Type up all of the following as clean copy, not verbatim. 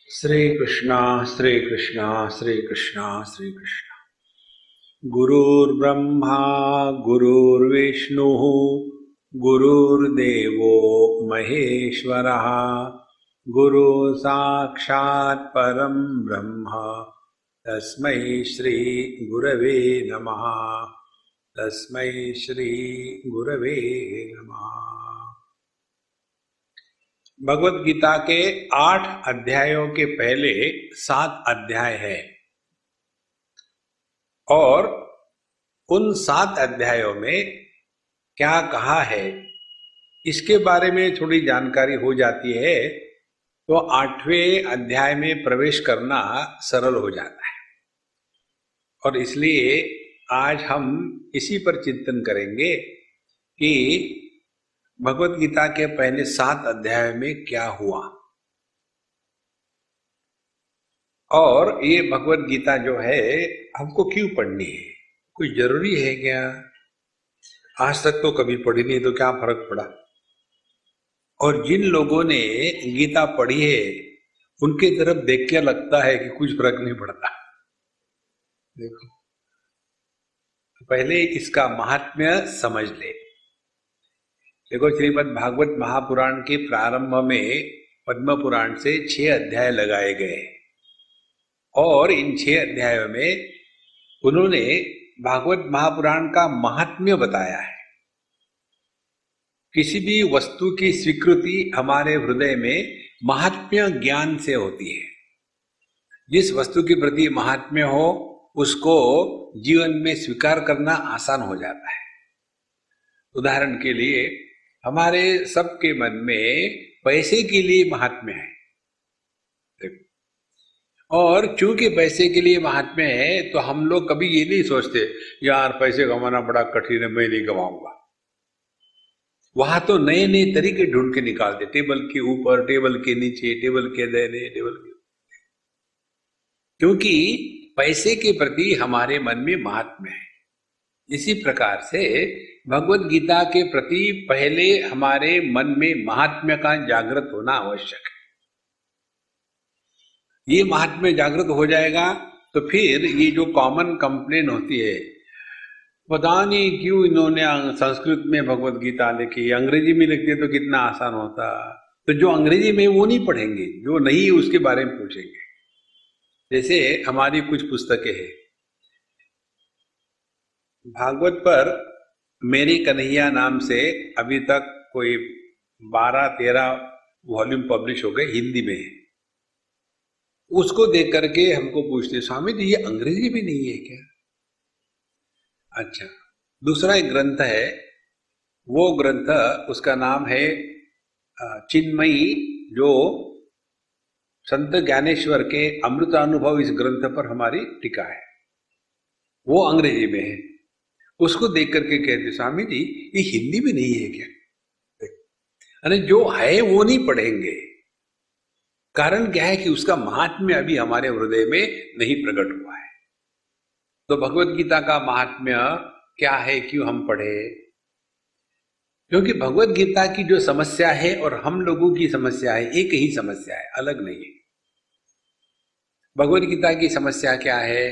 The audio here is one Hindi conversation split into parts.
श्री कृष्णा श्री कृष्णा श्री कृष्णा श्री कृष्णा। गुरुर्ब्रह्मा गुरुर्विष्णु गुरुर्देवो महेश्वरः गुरु साक्षात् परम ब्रह्म तस्मै श्री गुरवे नमः। तस्मै श्री गुरवे नमः। भगवत गीता के 8 अध्यायों के पहले 7 अध्याय है और उन 7 अध्यायों में क्या कहा है इसके बारे में थोड़ी जानकारी हो जाती है तो 8वें अध्याय में प्रवेश करना सरल हो जाता है। और इसलिए आज हम इसी पर चिंतन करेंगे कि भगवत गीता के पहले 7 अध्याय में क्या हुआ और ये भगवत गीता जो है हमको क्यों पढ़नी है, कोई जरूरी है क्या? आज तक तो कभी पढ़ी नहीं तो क्या फर्क पड़ा। और जिन लोगों ने गीता पढ़ी है उनके तरफ देख के लगता है कि कुछ फर्क नहीं पड़ता। देखो, पहले इसका महात्म्य समझ ले। देखो, श्रीमद् भागवत महापुराण के प्रारंभ में पद्म पुराण से 6 अध्याय लगाए गए और इन 6 अध्यायों में उन्होंने भागवत महापुराण का महात्म्य बताया है। किसी भी वस्तु की स्वीकृति हमारे हृदय में महात्म्य ज्ञान से होती है। जिस वस्तु के प्रति महात्म्य हो उसको जीवन में स्वीकार करना आसान हो जाता है। उदाहरण के लिए हमारे सबके मन में पैसे के लिए महात्म्य है और चूंकि पैसे के लिए महात्म्य है तो हम लोग कभी ये नहीं सोचते यार पैसे कमाना बड़ा कठिन है, मैं नहीं कमाऊंगा। वहां तो नए नए तरीके ढूंढ के निकालते, टेबल के ऊपर, टेबल के नीचे, टेबल के दाहिने, टेबल के, क्योंकि पैसे के प्रति हमारे मन में महात्म्य है। इसी प्रकार से भगवत गीता के प्रति पहले हमारे मन में महात्म्य का जागृत होना आवश्यक है। ये महात्म्य जागृत हो जाएगा तो फिर ये जो कॉमन कंप्लेन होती है, पता नहीं क्यों इन्होंने संस्कृत में भगवत गीता लिखी, अंग्रेजी में लिखते तो कितना आसान होता। तो जो अंग्रेजी में वो नहीं पढ़ेंगे, जो नहीं उसके बारे में पूछेंगे। जैसे हमारी कुछ पुस्तकें हैं, भागवत पर मेरी कन्हैया नाम से अभी तक कोई 12-13 वॉल्यूम पब्लिश हो गए, हिंदी में है। उसको देख करके हमको पूछते, स्वामी जी ये अंग्रेजी भी नहीं है क्या? अच्छा, दूसरा एक ग्रंथ है, वो ग्रंथ उसका नाम है चिन्मयी, जो संत ज्ञानेश्वर के अमृतानुभव इस ग्रंथ पर हमारी टीका है, वो अंग्रेजी में है। उसको देख करके कहते, स्वामी जी ये हिंदी में नहीं है क्या? अरे जो है वो नहीं पढ़ेंगे। कारण क्या है कि उसका महात्म्य अभी हमारे हृदय में नहीं प्रकट हुआ है। तो भगवत गीता का महात्म्य क्या है, क्यों हम पढ़े? क्योंकि भगवत गीता की जो समस्या है और हम लोगों की समस्या है, एक ही समस्या है, अलग नहीं है। भगवत गीता की समस्या क्या है?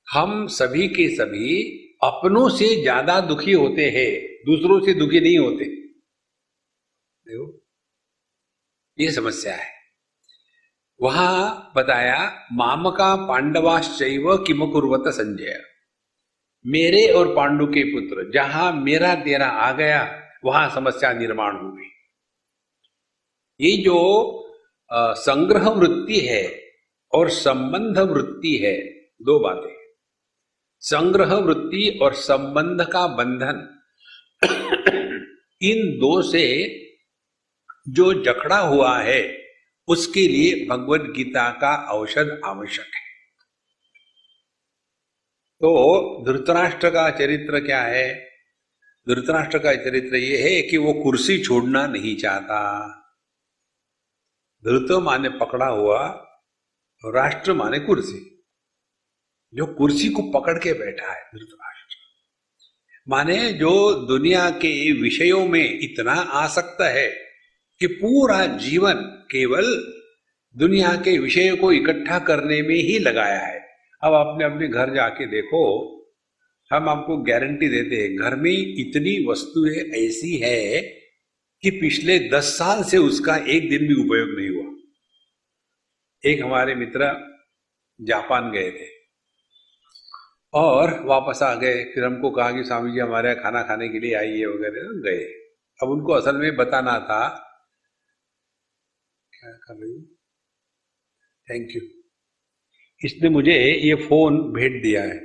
हम सभी के सभी अपनों से ज्यादा दुखी होते हैं, दूसरों से दुखी नहीं होते। देखो, ये समस्या है। वहां बताया, मामका पांडवाश्चैव किम कुर्वत संजय, मेरे और पांडु के पुत्र, जहां मेरा तेरा आ गया वहां समस्या निर्माण हो गई। ये जो संग्रह वृत्ति है और संबंध वृत्ति है, दो बातें। संग्रह वृत्ति और संबंध का बंधन, इन दो से जो जकड़ा हुआ है उसके लिए भगवत गीता का औषध आवश्यक है। तो धृतराष्ट्र का चरित्र क्या है? धृतराष्ट्र का चरित्र यह है कि वो कुर्सी छोड़ना नहीं चाहता। धृत माने पकड़ा हुआ, राष्ट्र माने कुर्सी, जो कुर्सी को पकड़ के बैठा है धृतराष्ट्र। माने जो दुनिया के विषयों में इतना आसक्त है कि पूरा जीवन केवल दुनिया के विषय को इकट्ठा करने में ही लगाया है। अब आपने अपने घर जाके देखो, हम आपको गारंटी देते हैं घर में इतनी वस्तुएं ऐसी है कि पिछले 10 साल से उसका एक दिन भी उपयोग नहीं हुआ। एक हमारे मित्र जापान गए थे और वापस आ गए, फिर हमको कहा कि स्वामी जी हमारे यहाँ खाना खाने के लिए आइए वगैरह, गए। अब उनको असल में बताना था, क्या कर रही हूँ, थैंक यू, इसने मुझे ये फोन भेज दिया है,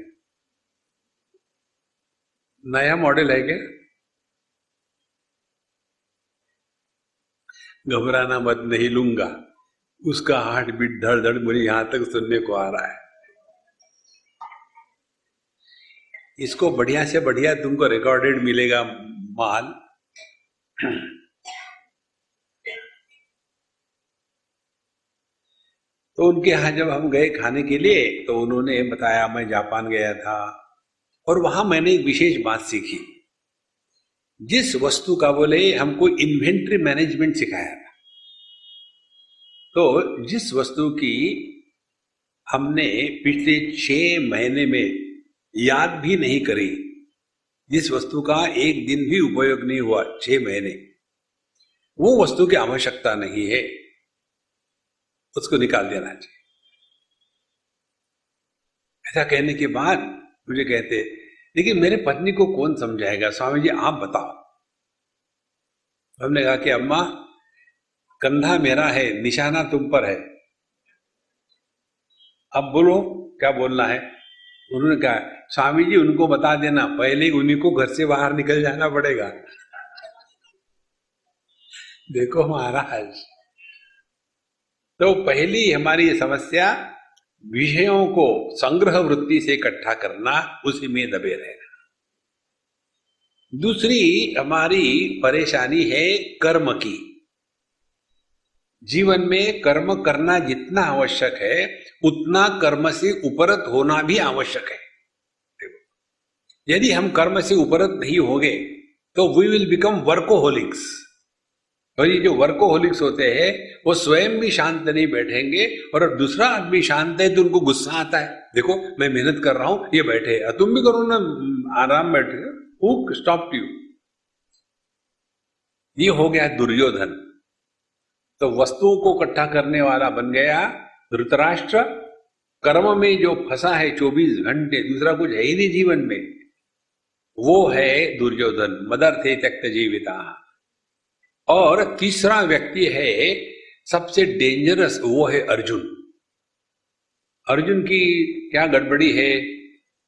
नया मॉडल है क्या? घबराना मत, नहीं लूंगा। उसका हार्ट बीट धड़ धड़ मुझे यहां तक सुनने को आ रहा है। इसको बढ़िया से बढ़िया तुमको रिकॉर्डेड मिलेगा माल। तो उनके यहां जब हम गए खाने के लिए तो उन्होंने बताया मैं जापान गया था और वहां मैंने एक विशेष बात सीखी। जिस वस्तु का बोले हमको इन्वेंट्री मैनेजमेंट सिखाया था, तो जिस वस्तु की हमने पिछले 6 महीने में याद भी नहीं करी, जिस वस्तु का एक दिन भी उपयोग नहीं हुआ 6 महीने, वो वस्तु की आवश्यकता नहीं है, उसको निकाल देना चाहिए। ऐसा कहने के बाद मुझे कहते, लेकिन मेरे पत्नी को कौन समझाएगा, स्वामी जी आप बताओ। हमने कहा कि अम्मा कंधा मेरा है, निशाना तुम पर है, अब बोलो क्या बोलना है। उन्होंने कहा स्वामी जी उनको बता देना पहले ही उन्हीं को घर से बाहर निकल जाना पड़ेगा। देखो महाराज, तो पहली हमारी समस्या विषयों को संग्रह वृत्ति से इकट्ठा करना, उसी में दबे रहना। दूसरी हमारी परेशानी है कर्म की। जीवन में कर्म करना जितना आवश्यक है उतना कर्म से उपरत होना भी आवश्यक है। यदि हम कर्म से उपरत नहीं होंगे तो वी विल बिकम वर्कोहोलिक्स। और ये जो वर्कोहोलिक्स होते हैं वो स्वयं भी शांत नहीं बैठेंगे और अब दूसरा आदमी शांत है तो उनको गुस्सा आता है, देखो मैं मेहनत कर रहा हूं ये बैठे, तुम भी करो ना, आराम बैठे, हु स्टॉप्ड यू। ये हो गया दुर्योधन। तो वस्तुओं को इकट्ठा करने वाला बन गया धृतराष्ट्र। कर्म में जो फंसा है 24 घंटे, दूसरा कुछ है ही नहीं जीवन में, वो है दुर्योधन, मदर्थे त्यक्त जीविता। और तीसरा व्यक्ति है सबसे डेंजरस, वो है अर्जुन। अर्जुन की क्या गड़बड़ी है,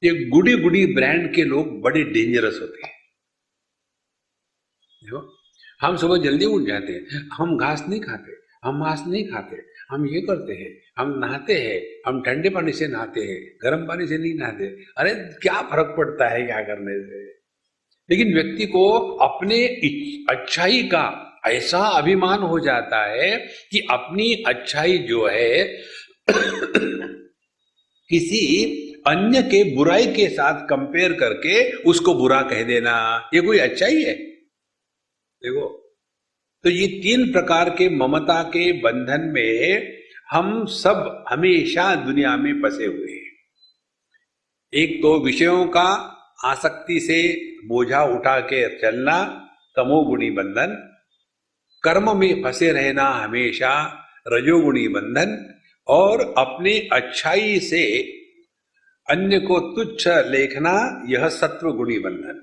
ये गुडी गुडी ब्रांड के लोग बड़े डेंजरस होते हैं। देखो हम सुबह जल्दी उठ जाते हैं, हम घास नहीं खाते, हम मांस नहीं खाते, हम ये करते हैं, हम नहाते हैं, हम ठंडे पानी से नहाते हैं, गर्म पानी से नहीं नहाते। अरे क्या फर्क पड़ता है क्या करने से। लेकिन व्यक्ति को अपने अच्छाई का ऐसा अभिमान हो जाता है कि अपनी अच्छाई जो है किसी अन्य के बुराई के साथ कंपेयर करके उसको बुरा कह देना, ये कोई अच्छाई है? देखो, तो ये 3 प्रकार के ममता के बंधन में हम सब हमेशा दुनिया में फंसे हुए हैं। एक तो विषयों का आसक्ति से बोझा उठा के चलना, तमोगुणी बंधन। कर्म में फंसे रहना हमेशा, रजोगुणी बंधन। और अपने अच्छाई से अन्य को तुच्छ लेखना, यह सत्वगुणी बंधन।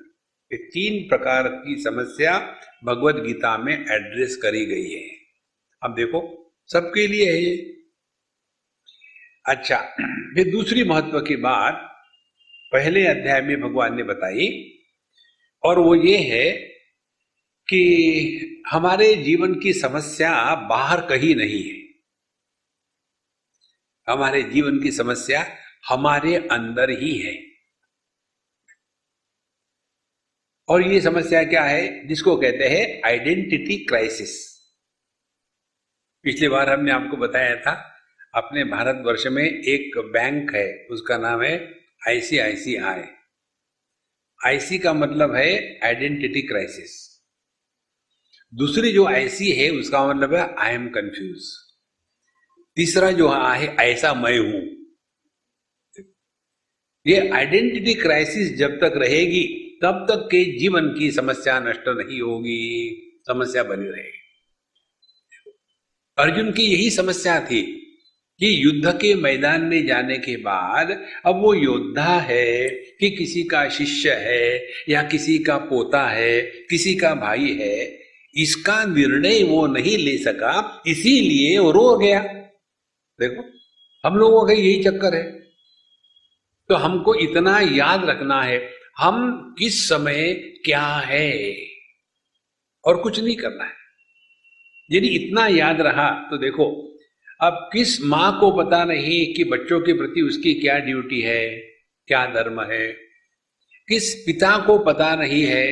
ये 3 प्रकार की समस्या भगवत गीता में एड्रेस करी गई है। अब देखो सबके लिए है ये। अच्छा, फिर दूसरी महत्व की बात पहले अध्याय में भगवान ने बताई, और वो ये है कि हमारे जीवन की समस्या बाहर कहीं नहीं है। हमारे जीवन की समस्या हमारे अंदर ही है। और ये समस्या क्या है, जिसको कहते हैं आइडेंटिटी क्राइसिस। पिछली बार हमने आपको बताया था, अपने भारतवर्ष में एक बैंक है, उसका नाम है ICICI। आईसी का मतलब है आइडेंटिटी क्राइसिस। दूसरी जो आईसी है उसका मतलब है आई एम कंफ्यूज। तीसरा जो है ऐसा मैं हूं। ये आइडेंटिटी क्राइसिस जब तक रहेगी तब तक के जीवन की समस्या नष्ट नहीं होगी, समस्या बनी रहेगी। अर्जुन की यही समस्या थी कि युद्ध के मैदान में जाने के बाद अब वो योद्धा है कि किसी का शिष्य है या किसी का पोता है, किसी का भाई है, इसका निर्णय वो नहीं ले सका, इसीलिए वो रो गया। देखो हम लोगों का यही चक्कर है। तो हमको इतना याद रखना है हम किस समय क्या है, और कुछ नहीं करना है। यदि इतना याद रहा तो देखो, अब किस माँ को पता नहीं कि बच्चों के प्रति उसकी क्या ड्यूटी है, क्या धर्म है। किस पिता को पता नहीं है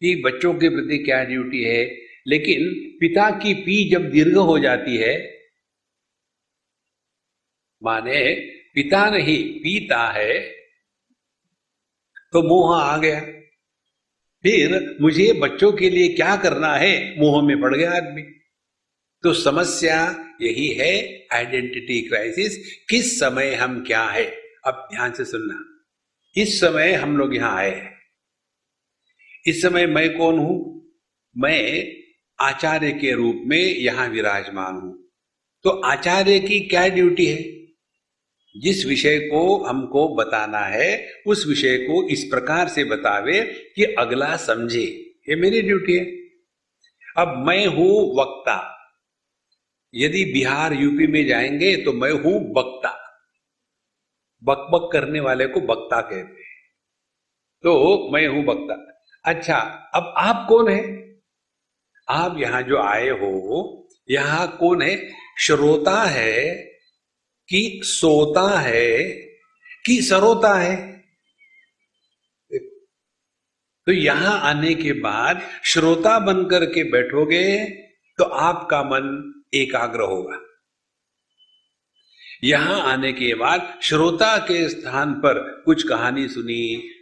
कि बच्चों के प्रति क्या ड्यूटी है, लेकिन पिता की पी जब दीर्घ हो जाती है, माने पिता नहीं पीता है, तो मोह आ गया। फिर मुझे बच्चों के लिए क्या करना है, मोह में पड़ गया आदमी। तो समस्या यही है, आइडेंटिटी क्राइसिस। किस समय हम क्या है। अब ध्यान से सुनना, इस समय हम लोग यहां आए हैं। इस समय मैं कौन हूं? मैं आचार्य के रूप में यहां विराजमान हूं। तो आचार्य की क्या ड्यूटी है? जिस विषय को हमको बताना है उस विषय को इस प्रकार से बतावे कि अगला समझे, ये मेरी ड्यूटी है। अब मैं हूं वक्ता। यदि बिहार यूपी में जाएंगे तो मैं हूं वक्ता। बकबक करने वाले को वक्ता कहते हैं। तो मैं हूं वक्ता। अच्छा, अब आप कौन है? आप यहां जो आए हो, यहां कौन है? श्रोता है कि सोता है कि सरोता है? तो यहां आने के बाद श्रोता बनकर के बैठोगे तो आपका मन एकाग्र होगा। यहां आने के बाद श्रोता के स्थान पर कुछ कहानी सुनी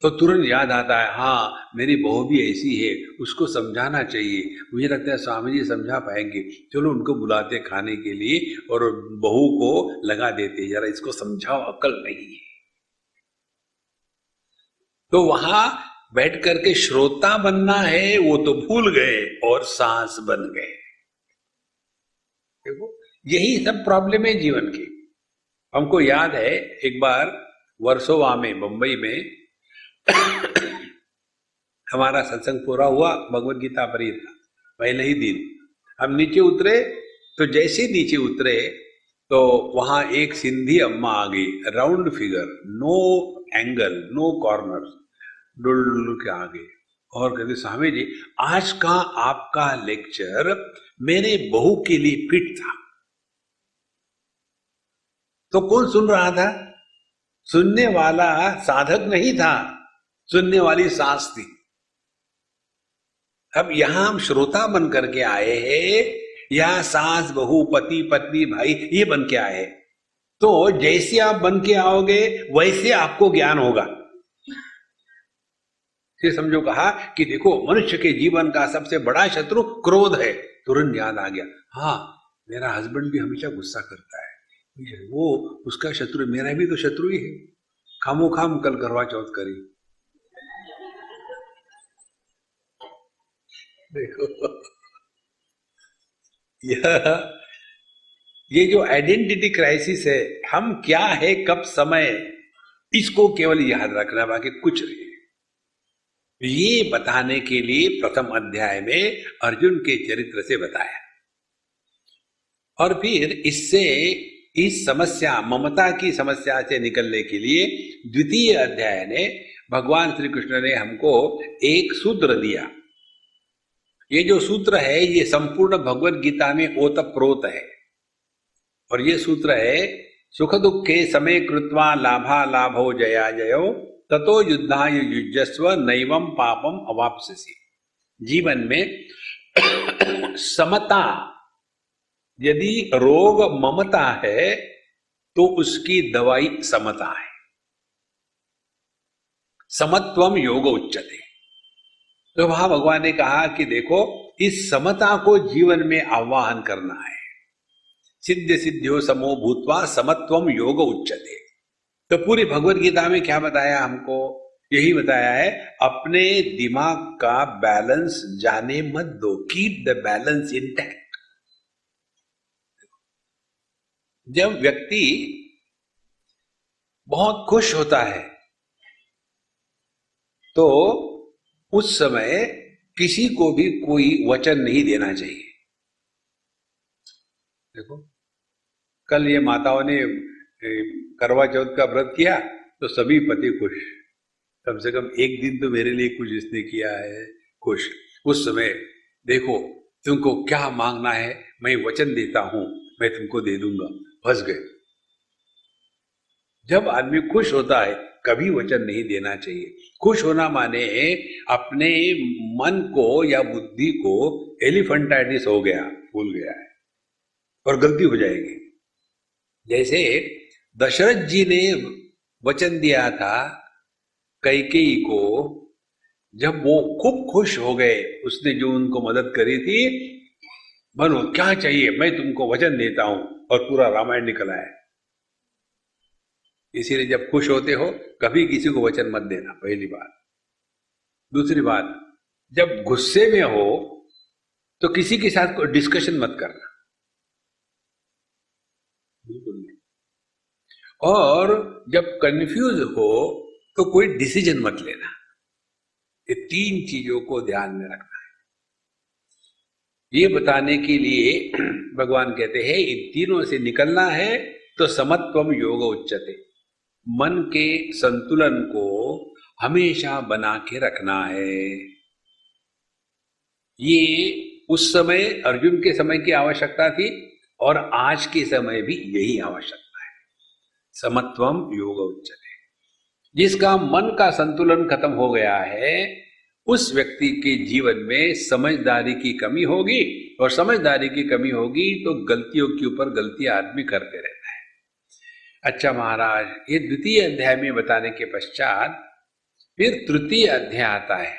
तो तुरंत याद आता है, हाँ मेरी बहू भी ऐसी है, उसको समझाना चाहिए। मुझे लगता है स्वामी जी समझा पाएंगे, चलो उनको बुलाते खाने के लिए और बहू को लगा देते, जरा इसको समझाओ, अकल नहीं है। तो वहां बैठ करके श्रोता बनना है वो तो भूल गए और सांस बन गए। देखो यही सब प्रॉब्लम है जीवन की। हमको याद है एक बार वर्सोवा में, बंबई में हमारा सत्संग पूरा हुआ, भगवत गीता पढ़ी था पहले ही दिन। हम नीचे उतरे तो जैसे नीचे उतरे तो वहां एक सिंधी अम्मा आ गई, round figure, no angle, no corner, डुल के आ गई और कहते, स्वामी जी आज का आपका लेक्चर मेरे बहू के लिए फिट था। तो कौन सुन रहा था? सुनने वाला साधक नहीं था, सुनने वाली सांस थी। अब यहां हम श्रोता बन करके आए हैं या सास बहू पति पत्नी भाई ये बन के आए हैं। तो जैसे आप बन के आओगे वैसे आपको ज्ञान होगा। फिर समझो कहा कि देखो मनुष्य के जीवन का सबसे बड़ा शत्रु क्रोध है। तुरंत याद आ गया, हाँ मेरा हस्बैंड भी हमेशा गुस्सा करता है, वो उसका शत्रु, मेरा भी तो शत्रु ही है। खामो खाम कल करवा चौथ करी। देखो ये जो आइडेंटिटी क्राइसिस है, हम क्या है कब समय, इसको केवल याद रखना, बाकी कुछ नहीं। ये बताने के लिए प्रथम अध्याय में अर्जुन के चरित्र से बताया, और फिर इससे इस समस्या, ममता की समस्या से निकलने के लिए द्वितीय अध्याय ने भगवान श्री कृष्ण ने हमको एक सूत्र दिया। ये जो सूत्र है ये संपूर्ण भगवत गीता में ओतप्रोत है, और ये सूत्र है, सुख दुखे समय कृत्वा लाभा लाभो जया जयो ततो युद्धाय युज्यस्व नैवं पापम अवाप्स्यसि। जीवन में समता, यदि रोग ममता है तो उसकी दवाई समता है। समत्वम योग उच्यते। तो वहां भगवान ने कहा कि देखो इस समता को जीवन में आवाहन करना है। सिद्ध सिद्ध्यो समो भूत्वा समत्वम योग उच्यते। तो पूरी भगवत गीता में क्या बताया हमको? यही बताया है, अपने दिमाग का बैलेंस जाने मत दो, कीप द बैलेंस इंटैक्ट। जब व्यक्ति बहुत खुश होता है तो उस समय किसी को भी कोई वचन नहीं देना चाहिए। देखो, कल ये माताओं ने करवा चौथ का व्रत किया तो सभी पति खुश, कम से कम एक दिन तो मेरे लिए कुछ इसने किया है, खुश। उस समय देखो तुमको क्या मांगना है, मैं वचन देता हूं, मैं तुमको दे दूंगा, फंस गए। जब आदमी खुश होता है कभी वचन नहीं देना चाहिए। खुश होना माने अपने मन को या बुद्धि को एलिफेंटाइटिस हो गया, भूल गया है और गलती हो जाएगी। जैसे दशरथ जी ने वचन दिया था कैकेयी को, जब वो खूब खुश हो गए, उसने जो उनको मदद करी थी, बोलो क्या चाहिए, मैं तुमको वचन देता हूं, और पूरा रामायण निकल आया। इसीलिए जब खुश होते हो कभी किसी को वचन मत देना, पहली बात। दूसरी बात, जब गुस्से में हो तो किसी के साथ कोई डिस्कशन मत करना, बिल्कुल नहीं। और जब कंफ्यूज हो तो कोई डिसीजन मत लेना। ये तीन चीजों को ध्यान में रखना है। ये बताने के लिए भगवान कहते हैं इन तीनों से निकलना है तो समत्वम योग उच्यते। मन के संतुलन को हमेशा बना के रखना है। ये उस समय अर्जुन के समय की आवश्यकता थी और आज के समय भी यही आवश्यकता है। समत्वम योग उच्यते। जिसका मन का संतुलन खत्म हो गया है उस व्यक्ति के जीवन में समझदारी की कमी होगी, और समझदारी की कमी होगी तो गलतियों के ऊपर गलती आदमी करते रहता है। अच्छा महाराज, ये द्वितीय अध्याय में बताने के पश्चात फिर तृतीय अध्याय आता है।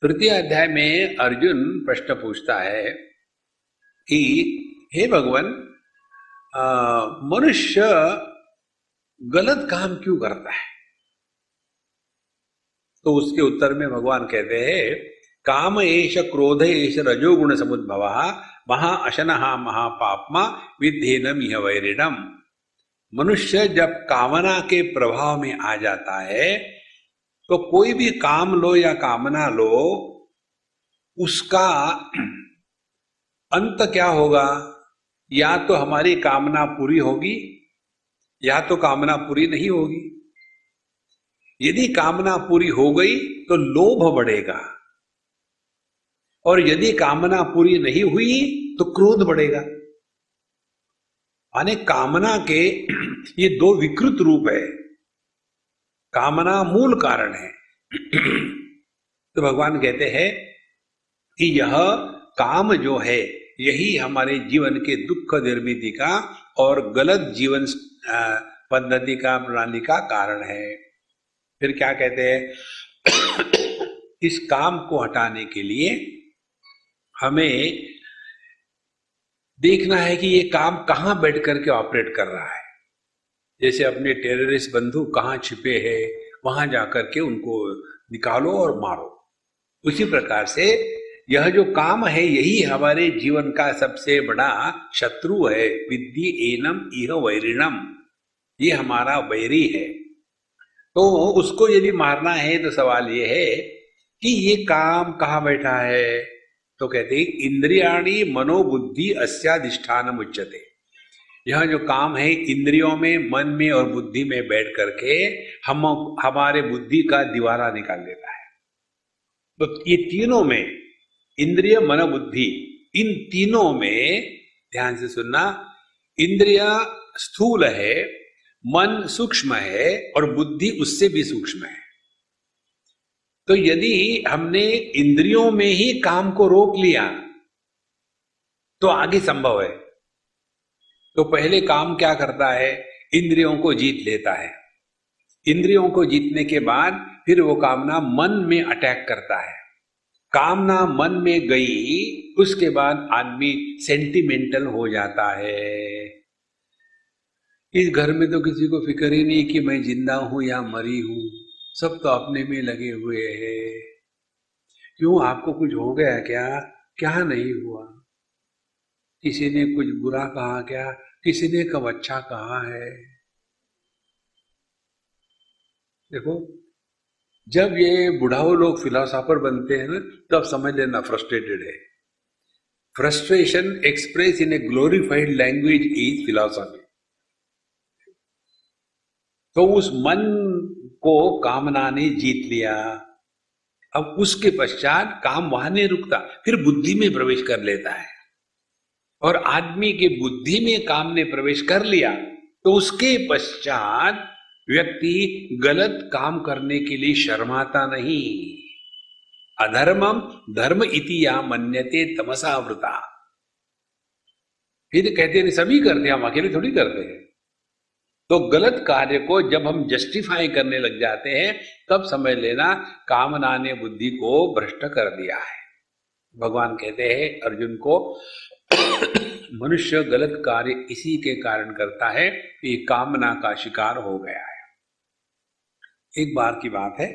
तृतीय अध्याय में अर्जुन प्रश्न पूछता है कि हे भगवान, मनुष्य गलत काम क्यों करता है? तो उसके उत्तर में भगवान कहते हैं काम एष क्रोध एष रजोगुण समुद्भव महा अशनहा महापापमा विद्धेनम इह वैरिणम। मनुष्य जब कामना के प्रभाव में आ जाता है तो कोई भी काम लो या कामना लो, उसका अंत क्या होगा? या तो हमारी कामना पूरी होगी या तो कामना पूरी नहीं होगी। यदि कामना पूरी हो गई तो लोभ बढ़ेगा, और यदि कामना पूरी नहीं हुई तो क्रोध बढ़ेगा। माने कामना के ये दो विकृत रूप है। कामना मूल कारण है। तो भगवान कहते हैं कि यह काम जो है यही हमारे जीवन के दुख निर्मिति का और गलत जीवन पद्धति का, प्रणाली का कारण है। फिर क्या कहते हैं इस काम को हटाने के लिए हमें देखना है कि ये काम कहां बैठ करके ऑपरेट कर रहा है। जैसे अपने टेररिस्ट बंधु कहां छिपे हैं, वहां जाकर के उनको निकालो और मारो। उसी प्रकार से यह जो काम है यही हमारे जीवन का सबसे बड़ा शत्रु है। विद्धि एनम इह वैरिणम, ये हमारा वैरी है। तो उसको यदि मारना है तो सवाल ये है कि ये काम कहाँ बैठा है? तो कहते हैं इंद्रियाणि मनोबुद्धि अस्याधिष्ठानम उच्यते। यह जो काम है इंद्रियों में, मन में और बुद्धि में बैठ करके हमारे बुद्धि का दीवारा निकाल देता है। तो ये तीनों में, इंद्रिय मन बुद्धि, इन तीनों में ध्यान से सुनना, इंद्रिय स्थूल है, मन सूक्ष्म है और बुद्धि उससे भी सूक्ष्म है। तो यदि हमने इंद्रियों में ही काम को रोक लिया तो आगे संभव है। तो पहले काम क्या करता है? इंद्रियों को जीत लेता है। इंद्रियों को जीतने के बाद फिर वो कामना मन में अटैक करता है। कामना मन में गई, उसके बाद आदमी सेंटिमेंटल हो जाता है। इस घर में तो किसी को फिक्र ही नहीं कि मैं जिंदा हूं या मरी हूं, सब तो अपने में लगे हुए हैं। क्यों, आपको कुछ हो गया क्या? क्या नहीं हुआ? किसी ने कुछ बुरा कहा क्या? किसी ने कब अच्छा कहा है? देखो, जब ये बुढ़ाओ लोग फिलोसोफर बनते हैं ना, तब समझ लेना फ्रस्ट्रेटेड है। Frustration express in A glorified language is philosophy. तो उस मन को कामना ने जीत लिया। अब उसके पश्चात काम वहां नहीं रुकता, फिर बुद्धि में प्रवेश कर लेता है। और आदमी के बुद्धि में काम ने प्रवेश कर लिया तो उसके पश्चात व्यक्ति गलत काम करने के लिए शर्माता नहीं। अधर्मम धर्म इति या मन्यते तमसावृता। फिर कहते हैं सभी करते हैं, हम अकेले थोड़ी करते हैं। तो गलत कार्य को जब हम जस्टिफाई करने लग जाते हैं, तब समझ लेना कामना ने बुद्धि को भ्रष्ट कर दिया है। भगवान कहते हैं अर्जुन को, मनुष्य गलत कार्य इसी के कारण करता है कि कामना का शिकार हो गया है। एक बार की बात है,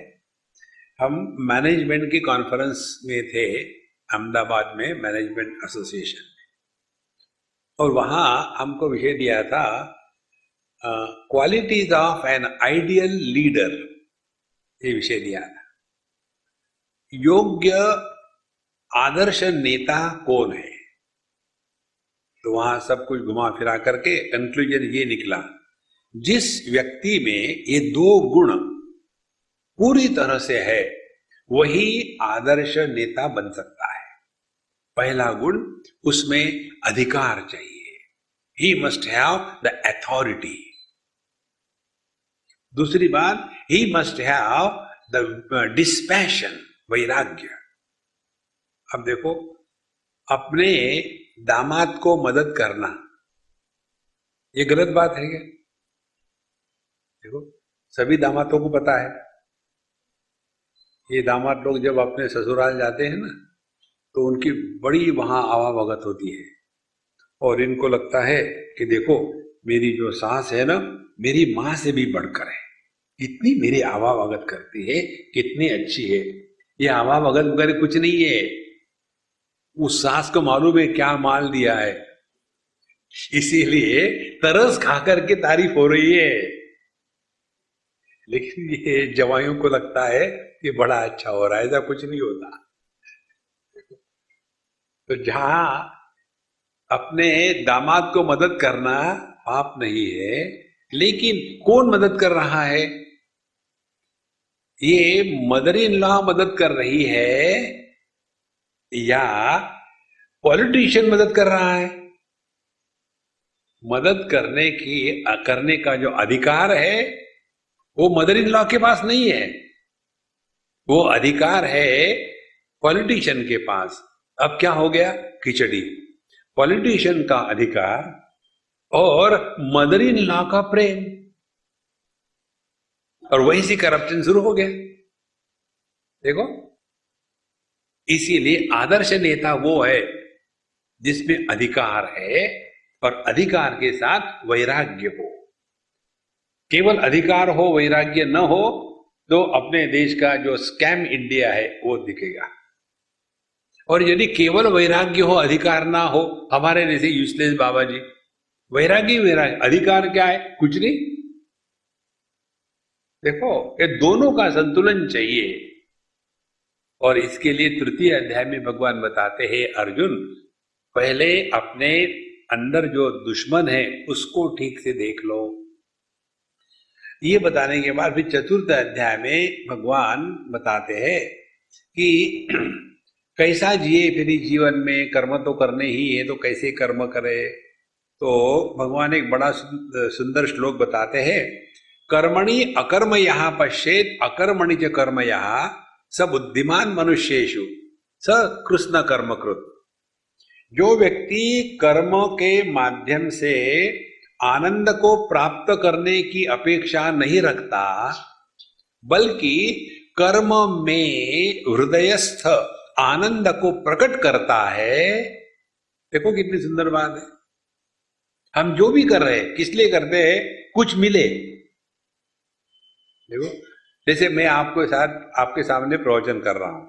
हम मैनेजमेंट की कॉन्फ्रेंस में थे अहमदाबाद में, मैनेजमेंट एसोसिएशन में, और वहां हमको विषय दिया था qualities of an ideal leader. ये विषय दिया था, योग्य आदर्श नेता कौन है। तो वहां सब कुछ घुमा फिरा करके कंक्लूजन ये निकला, जिस व्यक्ति में ये दो गुण पूरी तरह से है वही आदर्श नेता बन सकता है। पहला गुण, उसमें अधिकार चाहिए, he must have the authority. दूसरी बात, he must have the dispassion, वैराग्य। अब देखो, अपने दामाद को मदद करना ये गलत बात है क्या? देखो, सभी दामादों को पता है, ये दामाद लोग जब अपने ससुराल जाते हैं ना, तो उनकी बड़ी वहां आवाभगत होती है, और इनको लगता है कि देखो मेरी जो सास है ना, मेरी मां से भी बढ़कर है, इतनी मेरी आवाभगत करती है, कितनी अच्छी है। ये आवाभगत वगैरह कुछ नहीं है, उस सास को मालूम है क्या माल दिया है, इसीलिए तरस खा करके तारीफ हो रही है। लेकिन ये जवाइयों को लगता है कि बड़ा अच्छा हो रहा है, ऐसा कुछ नहीं होता। तो जहां अपने दामाद को मदद करना पाप नहीं है, लेकिन कौन मदद कर रहा है? ये मदर इन लॉ मदद कर रही है या पॉलिटिशियन मदद कर रहा है? मदद करने का जो अधिकार है वो मदर इन लॉ के पास नहीं है, वो अधिकार है पॉलिटिशियन के पास। अब क्या हो गया? खिचड़ी। पॉलिटिशियन का अधिकार और मदर इन लॉ का प्रेम, और वहीं से करप्शन शुरू हो गया। देखो, इसीलिए आदर्श नेता वो है जिसमें अधिकार है और अधिकार के साथ वैराग्य हो। केवल अधिकार हो वैराग्य न हो तो अपने देश का जो स्कैम इंडिया है वो दिखेगा। और यदि केवल वैराग्य हो अधिकार ना हो, हमारे जैसे यूजलेस बाबा जी, वैराग्य अधिकार क्या है? कुछ नहीं। देखो, ये दोनों का संतुलन चाहिए, और इसके लिए तृतीय अध्याय में भगवान बताते हैं अर्जुन, पहले अपने अंदर जो दुश्मन है उसको ठीक से देख लो। ये बताने के बाद फिर चतुर्थ अध्याय में भगवान बताते हैं कि कैसा जिए फिर जीवन में, कर्म तो करने ही है, तो कैसे कर्म करे। तो भगवान एक बड़ा सुंदर श्लोक बताते हैं, कर्मणि अकर्म यहा पश्येत अकर्मणि च कर्म यहा स बुद्धिमान मनुष्येषु स कृष्ण कर्मकृत। जो व्यक्ति कर्म के माध्यम से आनंद को प्राप्त करने की अपेक्षा नहीं रखता, बल्कि कर्म में हृदयस्थ आनंद को प्रकट करता है। देखो कितनी सुंदर बात है। हम जो भी कर रहे हैं किस लिए करते हैं? कुछ मिले। देखो जैसे मैं आपके सामने प्रवचन कर रहा हूं,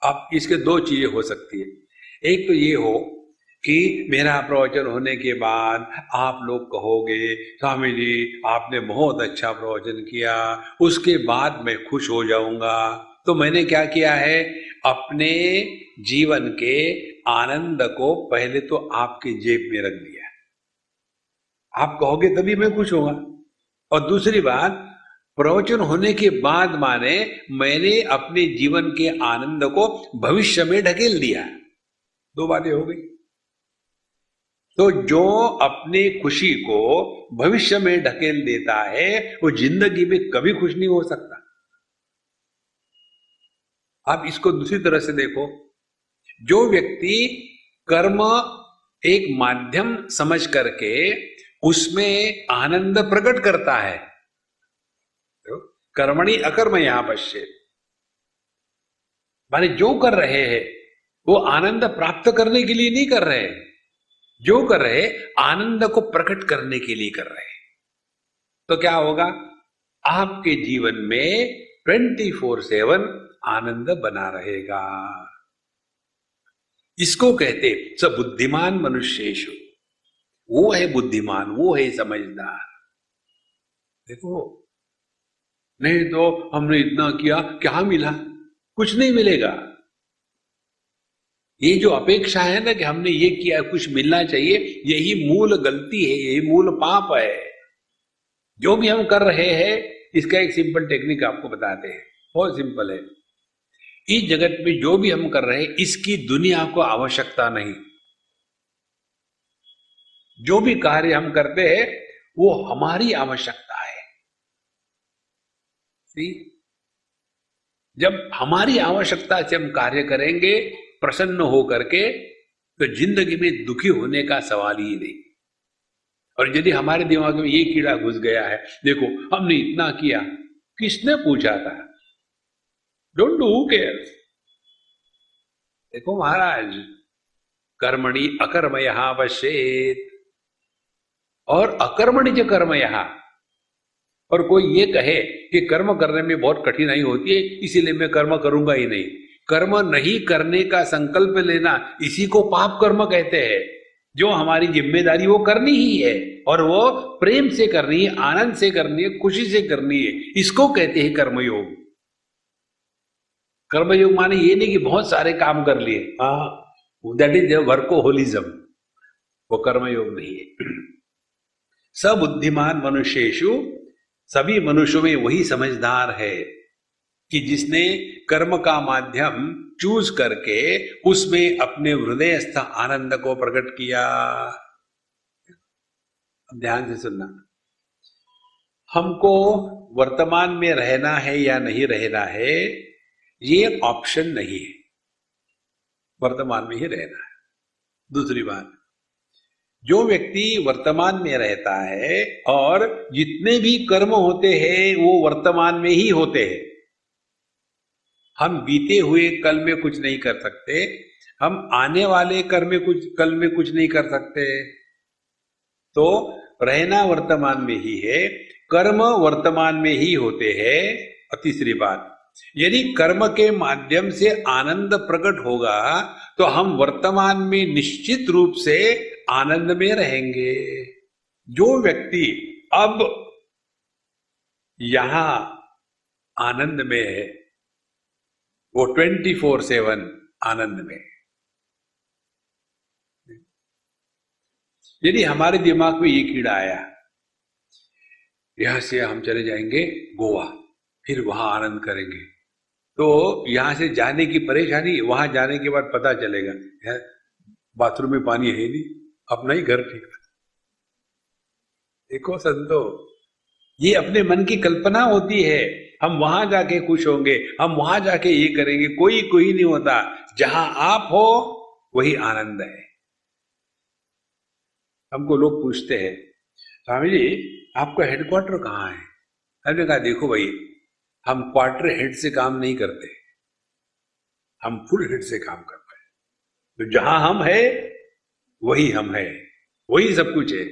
अब इसके दो चीजें हो सकती है। एक तो ये हो कि मेरा प्रवचन होने के बाद आप लोग कहोगे स्वामी जी आपने बहुत अच्छा प्रवचन किया, उसके बाद मैं खुश हो जाऊंगा। तो मैंने क्या किया है? अपने जीवन के आनंद को पहले तो आपके जेब में रख दिया। आप कहोगे तभी मैं खुश होगा। और दूसरी बात, प्रवचन होने के बाद माने मैंने अपने जीवन के आनंद को भविष्य में ढकेल दिया। दो बातें हो गई। तो जो अपनी खुशी को भविष्य में ढकेल देता है वो जिंदगी में कभी खुश नहीं हो सकता। आप इसको दूसरी तरह से देखो, जो व्यक्ति कर्म एक माध्यम समझ करके उसमें आनंद प्रकट करता है, तो कर्मणि अकर्म यहां पश्येत्, माने जो कर रहे हैं वो आनंद प्राप्त करने के लिए नहीं कर रहे हैं, जो कर रहे आनंद को प्रकट करने के लिए कर रहे हैं। तो क्या होगा? आपके जीवन में 24/7 आनंद बना रहेगा। इसको कहते स बुद्धिमान मनुष्येषु, वो है बुद्धिमान, वो है समझदार। देखो नहीं तो हमने इतना किया क्या मिला? कुछ नहीं मिलेगा। ये जो अपेक्षा है ना कि हमने ये किया कुछ मिलना चाहिए, यही मूल गलती है, यही मूल पाप है। जो भी हम कर रहे हैं इसका एक सिंपल टेक्निक आपको बताते हैं, बहुत सिंपल है। इस जगत में जो भी हम कर रहे हैं इसकी दुनिया को आवश्यकता नहीं। जो भी कार्य हम करते हैं वो हमारी आवश्यकता है। सी, जब हमारी आवश्यकता से हम कार्य करेंगे प्रसन्न हो करके, तो जिंदगी में दुखी होने का सवाल ही नहीं। और यदि हमारे दिमाग में ये कीड़ा घुस गया है, देखो हमने इतना किया, किसने पूछा था? Don't do, who cares. देखो महाराज, कर्मणि अकर्मयः पश्येत्, और अकर्मणि च कर्मयः। और कोई ये कहे कि कर्म करने में बहुत कठिनाई होती है इसीलिए मैं कर्म करूंगा ही नहीं, कर्म नहीं करने का संकल्प लेना इसी को पाप कर्म कहते हैं। जो हमारी जिम्मेदारी वो करनी ही है, और वो प्रेम से करनी है, आनंद से करनी है, खुशी से करनी है, इसको कहते हैं कर्मयोग। कर्मयोग माने ये नहीं कि बहुत सारे काम कर लिए, हाँ दैट इज वर्कोहोलिज्म, वो कर्मयोग नहीं है। सबुद्धिमान मनुष्येषु, सभी मनुष्यों में वही समझदार है कि जिसने कर्म का माध्यम चूज करके उसमें अपने हृदयस्थ आनंद को प्रकट किया। ध्यान से सुनना, हमको वर्तमान में रहना है या नहीं रहना है ये ऑप्शन नहीं है, वर्तमान में ही रहना है। दूसरी बात, जो व्यक्ति वर्तमान में रहता है और जितने भी कर्म होते हैं वो वर्तमान में ही होते हैं। हम बीते हुए कल में कुछ नहीं कर सकते, हम आने वाले कल में कुछ नहीं कर सकते। तो रहना वर्तमान में ही है, कर्म वर्तमान में ही होते हैं। और तीसरी बात, यदि कर्म के माध्यम से आनंद प्रकट होगा तो हम वर्तमान में निश्चित रूप से आनंद में रहेंगे। जो व्यक्ति अब यहां आनंद में है वो 24/7 आनंद में। यदि हमारे दिमाग में ये कीड़ा आया यहां से हम चले जाएंगे गोवा, फिर वहां आनंद करेंगे, तो यहां से जाने की परेशानी, वहां जाने के बाद पता चलेगा यार बाथरूम में पानी है नहीं, अपना ही घर ठीक है। देखो संतो, ये अपने मन की कल्पना होती है, हम वहां जाके खुश होंगे, हम वहां जाके ये करेंगे, कोई नहीं होता। जहां आप हो वही आनंद है। हमको लोग पूछते हैं स्वामी जी आपका हेडक्वार्टर कहाँ है? हमने कहा देखो भाई, हम क्वार्टर हेड से काम नहीं करते, हम फुल हिट से काम कर पाए। तो जहां हम है वही हम है, वही सब कुछ है।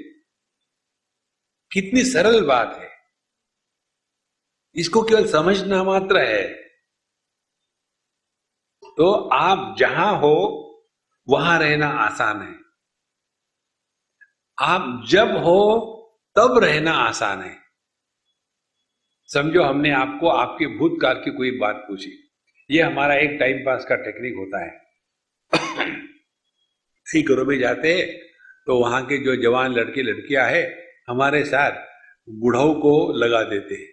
कितनी सरल बात है, इसको केवल समझना मात्र है। तो आप जहां हो वहां रहना आसान है, आप जब हो तब रहना आसान है। समझो हमने आपको आपके भूतकाल की कोई बात पूछी, ये हमारा एक टाइम पास का टेक्निक होता है। कई घरों में जाते हैं तो वहां के जो जवान लड़के लड़कियां हैं हमारे साथ बुढ़ाओं को लगा देते हैं।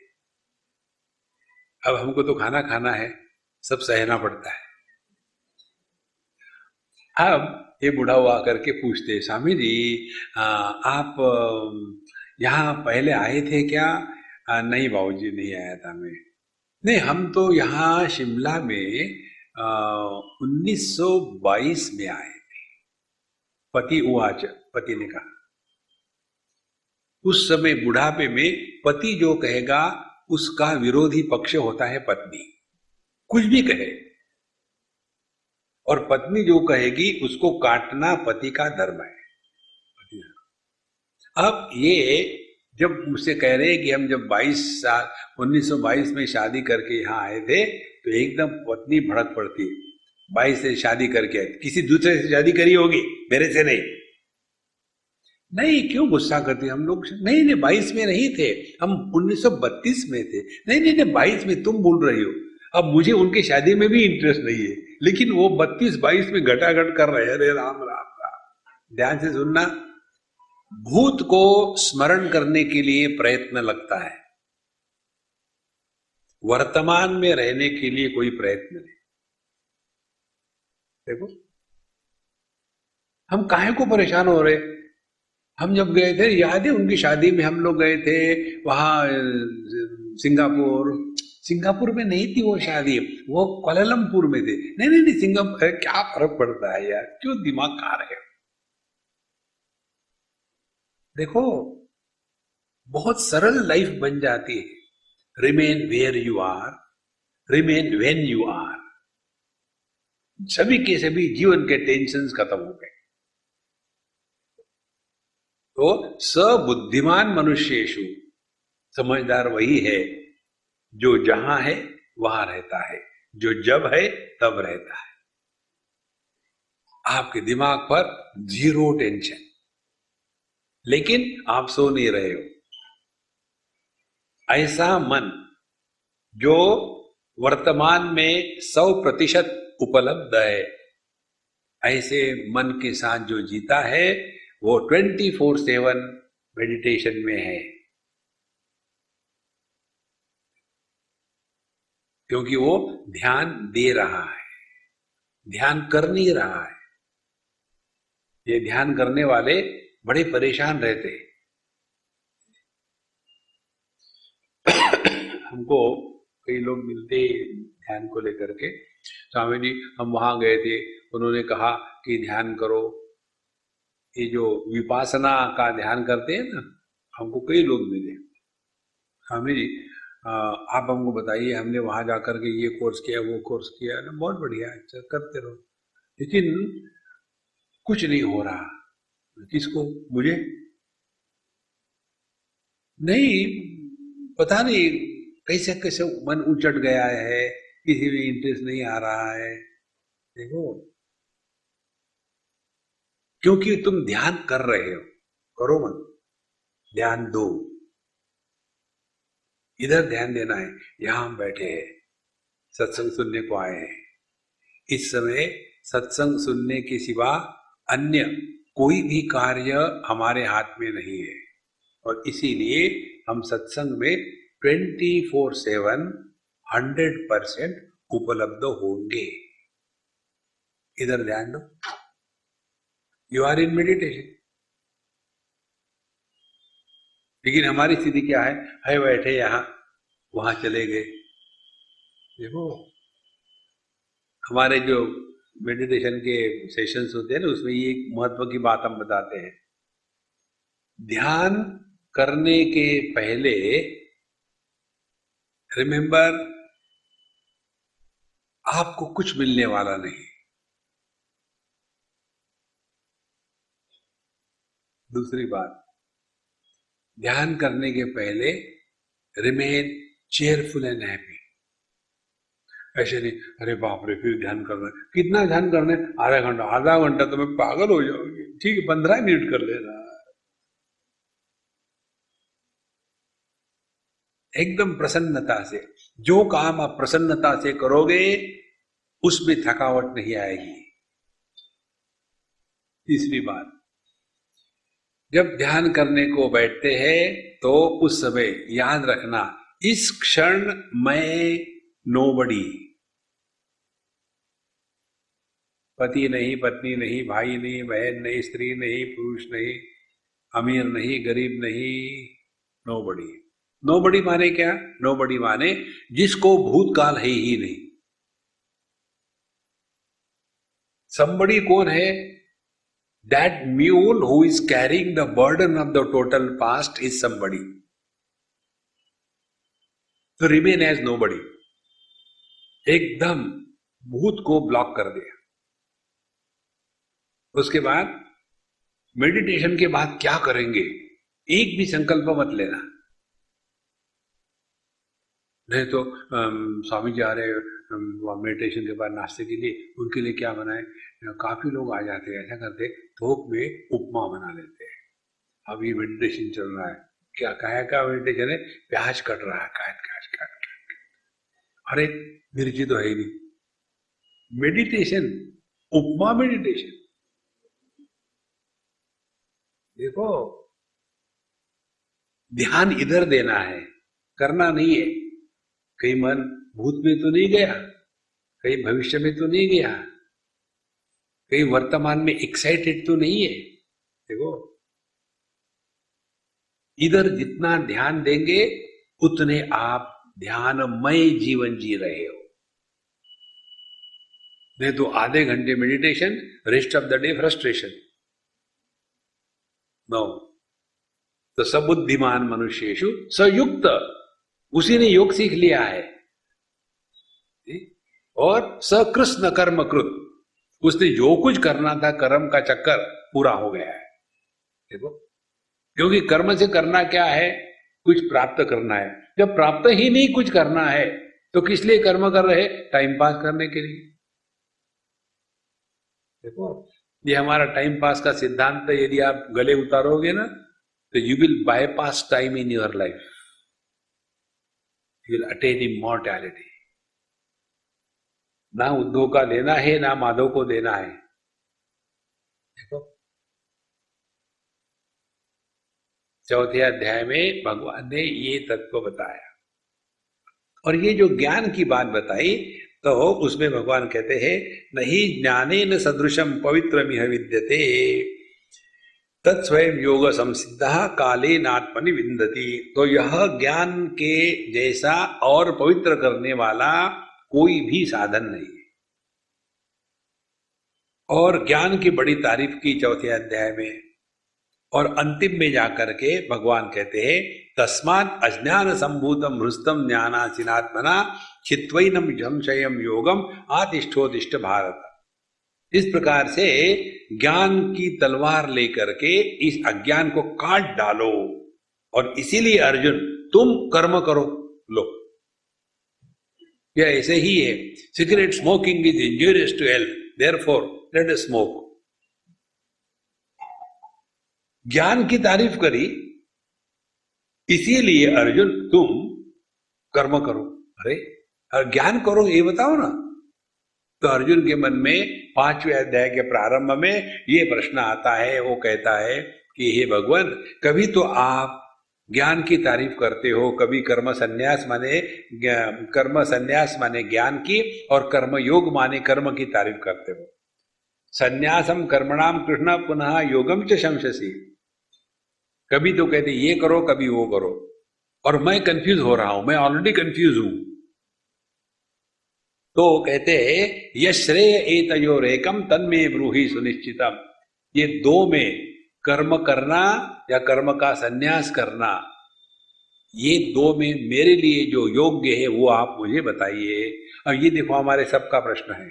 अब हमको तो खाना खाना है, सब सहना पड़ता है। अब ये बुढ़ा हुआ करके पूछते, स्वामी जी आप यहाँ पहले आए थे क्या? नहीं बाबूजी, नहीं आया था मैं। नहीं, हम तो यहाँ शिमला में 1922 में आए। पति उवाच, पति ने कहा। उस समय बुढ़ापे में पति जो कहेगा उसका विरोधी पक्ष होता है पत्नी, कुछ भी कहे। और पत्नी जो कहेगी उसको काटना पति का धर्म है। अब ये जब मुझसे कह रहे हैं कि हम जब 1922 में शादी करके यहाँ आए थे तो एकदम पत्नी भड़क पड़ती। 22 से शादी करके आए, किसी दूसरे से शादी करी होगी, मेरे से नहीं। नहीं, क्यों गुस्सा करती हम लोग? नहीं नहीं, 22 में नहीं थे हम, 1932 में थे। नहीं नहीं नहीं, 22 में तुम बोल रही हो। अब मुझे उनकी शादी में भी इंटरेस्ट नहीं है, लेकिन वो 32-22 में घटाघट कर रहे हैं। अरे राम राम राम, ध्यान से सुनना। भूत को स्मरण करने के लिए प्रयत्न लगता है, वर्तमान में रहने के लिए कोई प्रयत्न नहीं। देखो हम काहे को परेशान हो रहे। हम जब गए थे, याद है उनकी शादी में हम लोग गए थे वहां सिंगापुर। सिंगापुर में नहीं थी वो शादी, वो कोलालमपुर में थे। नहीं नहीं नहीं, सिंगापुर। क्या फर्क पड़ता है यार, क्यों दिमाग खा रहे हो? देखो बहुत सरल लाइफ बन जाती है। Remain where you are, remain when you are. सभी के सभी जीवन के टेंशन खत्म हो गए। तो सबुद्धिमान मनुष्येषु, समझदार वही है जो जहां है वहां रहता है, जो जब है तब रहता है। आपके दिमाग पर जीरो टेंशन, लेकिन आप सो नहीं रहे हो। ऐसा मन जो वर्तमान में 100% उपलब्ध है, ऐसे मन के साथ जो जीता है वो 24/7 मेडिटेशन में है। क्योंकि वो ध्यान दे रहा है, ध्यान कर नहीं रहा है। ये ध्यान करने वाले बड़े परेशान रहते हैं। हमको कई लोग मिलते ध्यान को लेकर के, स्वामी जी हम वहां गए थे, उन्होंने कहा कि ध्यान करो। ये जो विपासना का ध्यान करते हैं ना, हमको कई लोग मिले, स्वामी जी आप हमको बताइए, हमने वहां जाकर के ये कोर्स किया वो कोर्स किया ना, बहुत बढ़िया, अच्छा करते रहो, लेकिन कुछ नहीं हो रहा। किसको? मुझे नहीं, पता नहीं कैसे कैसे मन उचट गया है, किसी में इंटरेस्ट नहीं आ रहा है। देखो क्योंकि तुम ध्यान कर रहे हो, करो मत, ध्यान दो। इधर ध्यान देना है। यहां हम बैठे हैं, सत्संग सुनने को आए हैं। इस समय सत्संग सुनने के सिवा अन्य कोई भी कार्य हमारे हाथ में नहीं है, और इसीलिए हम सत्संग में 24/7 100% उपलब्ध होंगे। इधर ध्यान दो, यू आर इन मेडिटेशन। लेकिन हमारी स्थिति क्या है बैठे यहां, वहां चले गए। देखो हमारे जो मेडिटेशन के सेशंस होते हैं ना, उसमें ये महत्व की बात हम बताते हैं। ध्यान करने के पहले रिमेंबर आपको कुछ मिलने वाला नहीं। दूसरी बात, ध्यान करने के पहले रिमेन चेयरफुल एंड हैप्पी। ऐसे नहीं, अरे बाप रे फिर ध्यान करना है, कितना ध्यान करना है, आधा घंटा तो मैं पागल हो जाऊंगी, ठीक है 15 मिनट कर लेना। एकदम प्रसन्नता से, जो काम आप प्रसन्नता से करोगे उसमें थकावट नहीं आएगी। तीसरी बात, जब ध्यान करने को बैठते हैं तो उस समय याद रखना, इस क्षण मैं नोबडी, पति नहीं, पत्नी नहीं, भाई नहीं, बहन नहीं, स्त्री नहीं, पुरुष नहीं, अमीर नहीं, गरीब नहीं, नोबडी। नोबडी माने क्या? नोबडी माने जिसको भूतकाल है ही नहीं। समबडी कौन है? That mule who is carrying the burden of the total past is somebody. So remain as nobody. एकदम भूत को ब्लॉक कर दिया। उसके बाद मेडिटेशन के बाद क्या करेंगे, एक भी संकल्प मत लेना। नहीं तो स्वामी जी आ रहे मेडिटेशन के बाद नाश्ते के लिए, उनके लिए क्या बनाए? काफी लोग आ जाते हैं, ऐसा करते थोक में उपमा बना लेते हैं। अब ये मेडिटेशन चल रहा है, क्या का मेडिटेशन है? प्याज कट रहा है, काट। अरे मिर्ची तो है ही नहीं। मेडिटेशन, उपमा मेडिटेशन। देखो, ध्यान इधर देना है, करना नहीं है। कहीं मन भूत में तो नहीं गया, कहीं भविष्य में तो नहीं गया, कहीं वर्तमान में एक्साइटेड तो नहीं है। देखो, इधर जितना ध्यान देंगे उतने आप ध्यानमय जीवन जी रहे हो। नहीं तो आधे घंटे meditation, rest of the day frustration. No, तो सबुद्धिमान मनुष्येषु सयुक्त, उसी ने योग सीख लिया है। और सकृष्ण कर्मकृत, उसने जो कुछ करना था कर्म का चक्कर पूरा हो गया है। देखो, क्योंकि कर्म से करना क्या है? कुछ प्राप्त करना है। जब प्राप्त ही नहीं कुछ करना है तो किस लिए कर्म कर रहे? टाइम पास करने के लिए। देखो, ये हमारा टाइम पास का सिद्धांत है। यदि आप गले उतारोगे ना तो you will bypass time in your life, you will attain immortality. ना उद्धव का लेना है, ना माधव को देना है। देखो, चौथे अध्याय में भगवान ने ये तत्व बताया। और ये जो ज्ञान की बात बताई तो उसमें भगवान कहते हैं, नहीं ज्ञानेन सदृशम पवित्रमिह विद्यते तत्स्वयं योग संसिद्ध कालेनात्मनि विन्दति। तो यह ज्ञान के जैसा और पवित्र करने वाला कोई भी साधन नहीं है। और ज्ञान की बड़ी तारीफ की चौथे अध्याय में। और अंतिम में जाकर के भगवान कहते हैं, तस्मात् अज्ञान संभूतम हृष्टम ज्ञानासीनात्मना चित्वैनम संशयम योगम आतिष्ठोतिष्ठ भारत। इस प्रकार से ज्ञान की तलवार लेकर के इस अज्ञान को काट डालो। और इसीलिए अर्जुन, तुम कर्म करो। लो, यह ऐसे ही है। Cigarette smoking is injurious to health, therefore let us smoke. ज्ञान की तारीफ करी, इसीलिए अर्जुन तुम कर्म करो। अरे ज्ञान करो ये बताओ ना। तो अर्जुन के मन में 5वें अध्याय के प्रारंभ में ये प्रश्न आता है। वो कहता है कि हे भगवान, कभी तो आप ज्ञान की तारीफ करते हो, कभी कर्म संन्यास माने ज्ञान की, और कर्म योग माने कर्म की तारीफ करते हो। संन्यासम कर्मणाम कृष्ण पुनः योगम च शंससी। कभी तो कहते ये करो, कभी वो करो, और मैं कंफ्यूज हो रहा हूं, मैं ऑलरेडी कंफ्यूज हूं। तो कहते यश्रेय एतयोरेकम तन्मे ब्रूहि सुनिश्चितम। ये दो में कर्म करना या कर्म का संन्यास करना, ये दो में मेरे लिए जो योग्य है वो आप मुझे बताइए। अब ये देखो हमारे सबका प्रश्न है।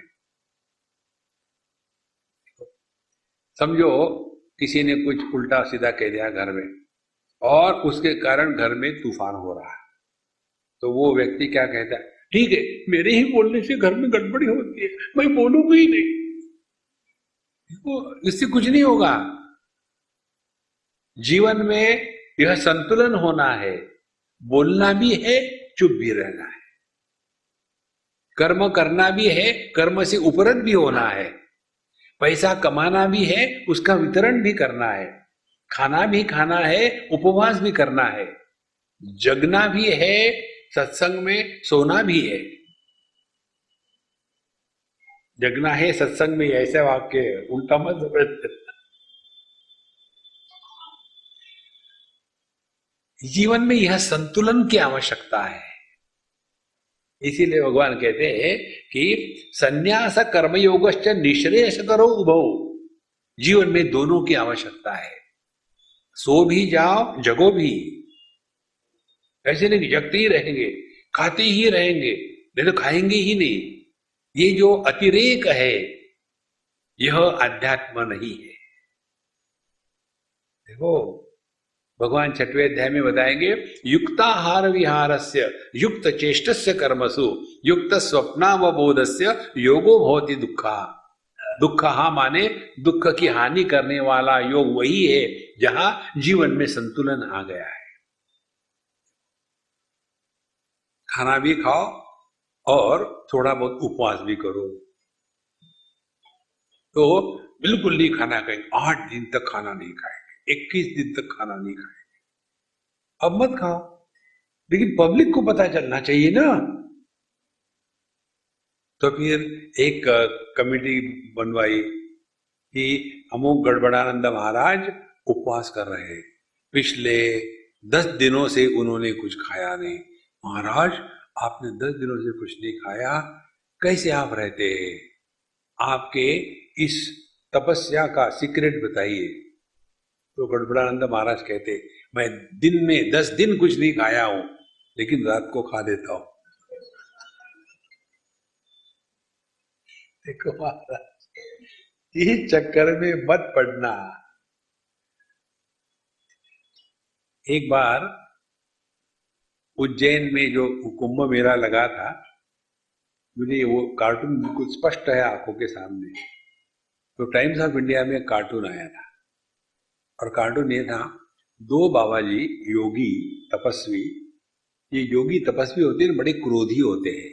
समझो किसी ने कुछ उल्टा सीधा कह दिया घर में और उसके कारण घर में तूफान हो रहा है, तो वो व्यक्ति क्या कहता है, ठीक है मेरे ही बोलने से घर में गड़बड़ी होती है, मैं बोलूंगा ही नहीं। इससे कुछ नहीं होगा। जीवन में यह संतुलन होना है, बोलना भी है, चुप भी रहना है, कर्म करना भी है, कर्म से उपरत भी होना है, पैसा कमाना भी है, उसका वितरण भी करना है, खाना भी खाना है, उपवास भी करना है, जगना भी है, सत्संग में सोना भी है। जगना है सत्संग में, ऐसा वाक्य है, उल्टा मत समझ। जीवन में यह संतुलन की आवश्यकता है। इसीलिए भगवान कहते हैं कि संन्यास कर्मयोगश्च निःश्रेयस करो उभौ। जीवन में दोनों की आवश्यकता है। सो भी जाओ, जगो भी। ऐसे नहीं जगते ही रहेंगे, खाते ही रहेंगे, नहीं तो खाएंगे ही नहीं। ये जो अतिरेक है यह अध्यात्म नहीं है। देखो भगवान 6वें अध्याय में बताएंगे, युक्ताहार विहारस्य युक्त चेष्टस्य कर्मसु युक्त स्वप्नावबोधस्य योगो भवति दुःखा। दुःखहा माने दुख की हानि करने वाला योग वही है जहां जीवन में संतुलन आ गया है। खाना भी खाओ और थोड़ा बहुत उपवास भी करो। तो बिल्कुल नहीं खाना खाएंगे, 8 दिन तक खाना नहीं खाएंगे, 21 दिन तक खाना नहीं खाएंगे, अब मत खाओ। लेकिन पब्लिक को पता चलना चाहिए ना। तो फिर एक कमेटी बनवाई कि अमुक गड़बड़ानंद महाराज उपवास कर रहे हैं, पिछले 10 दिनों से उन्होंने कुछ खाया नहीं। महाराज आपने 10 दिनों से कुछ नहीं खाया, कैसे आप रहते हैं? आपके इस तपस्या का सीक्रेट बताइए। तो गड़बड़ानंद महाराज कहते, मैं दिन में 10 दिन कुछ नहीं खाया हूं, लेकिन रात को खा देता हूं। देखो महाराज, इस चक्कर में मत पड़ना। एक बार उज्जैन में जो कुंभ मेला लगा था, मुझे वो कार्टून बिल्कुल स्पष्ट है आंखों के सामने। तो टाइम्स ऑफ इंडिया में कार्टून आया था और कार्टून ये था, 2 बाबा जी योगी तपस्वी। ये योगी तपस्वी होते हैं, बड़े क्रोधी होते हैं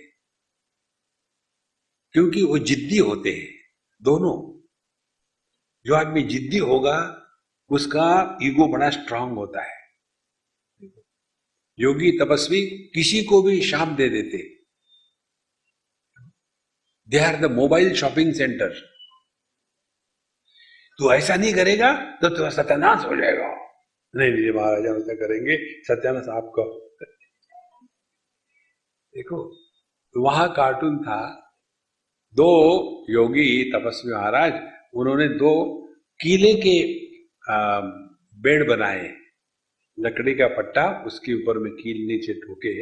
क्योंकि वो जिद्दी होते हैं दोनों। जो आदमी जिद्दी होगा उसका ईगो बड़ा स्ट्रांग होता है। योगी तपस्वी किसी को भी शाप दे देते, they are the mobile shopping centre. तू ऐसा नहीं करेगा तो तुम्हारा सत्यानाश हो जाएगा। नहीं नहीं महाराजा ऐसा करेंगे, सत्यानाश आपका। देखो तो वहां कार्टून था, 2 योगी तपस्वी महाराज, उन्होंने 2 कीले के बेड बनाए, लकड़ी का पट्टा, उसके ऊपर में कील नीचे ठोके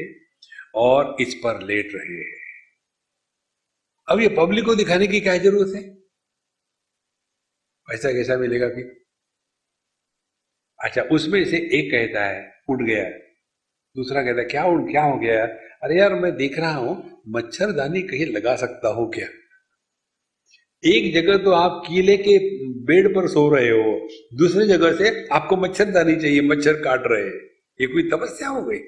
और इस पर लेट रहे हैं। अब ये पब्लिक को दिखाने की क्या जरूरत है? पैसा कैसा मिलेगा फिर? अच्छा, उसमें से एक कहता है उठ गया, दूसरा कहता है क्या हो गया? अरे यार मैं देख रहा हूं मच्छरदानी कहीं लगा सकता हूं क्या? एक जगह तो आप कीले के बेड पर सो रहे हो, दूसरी जगह से आपको मच्छरदानी चाहिए, मच्छर काट रहे हैं। ये कोई तपस्या हो गई?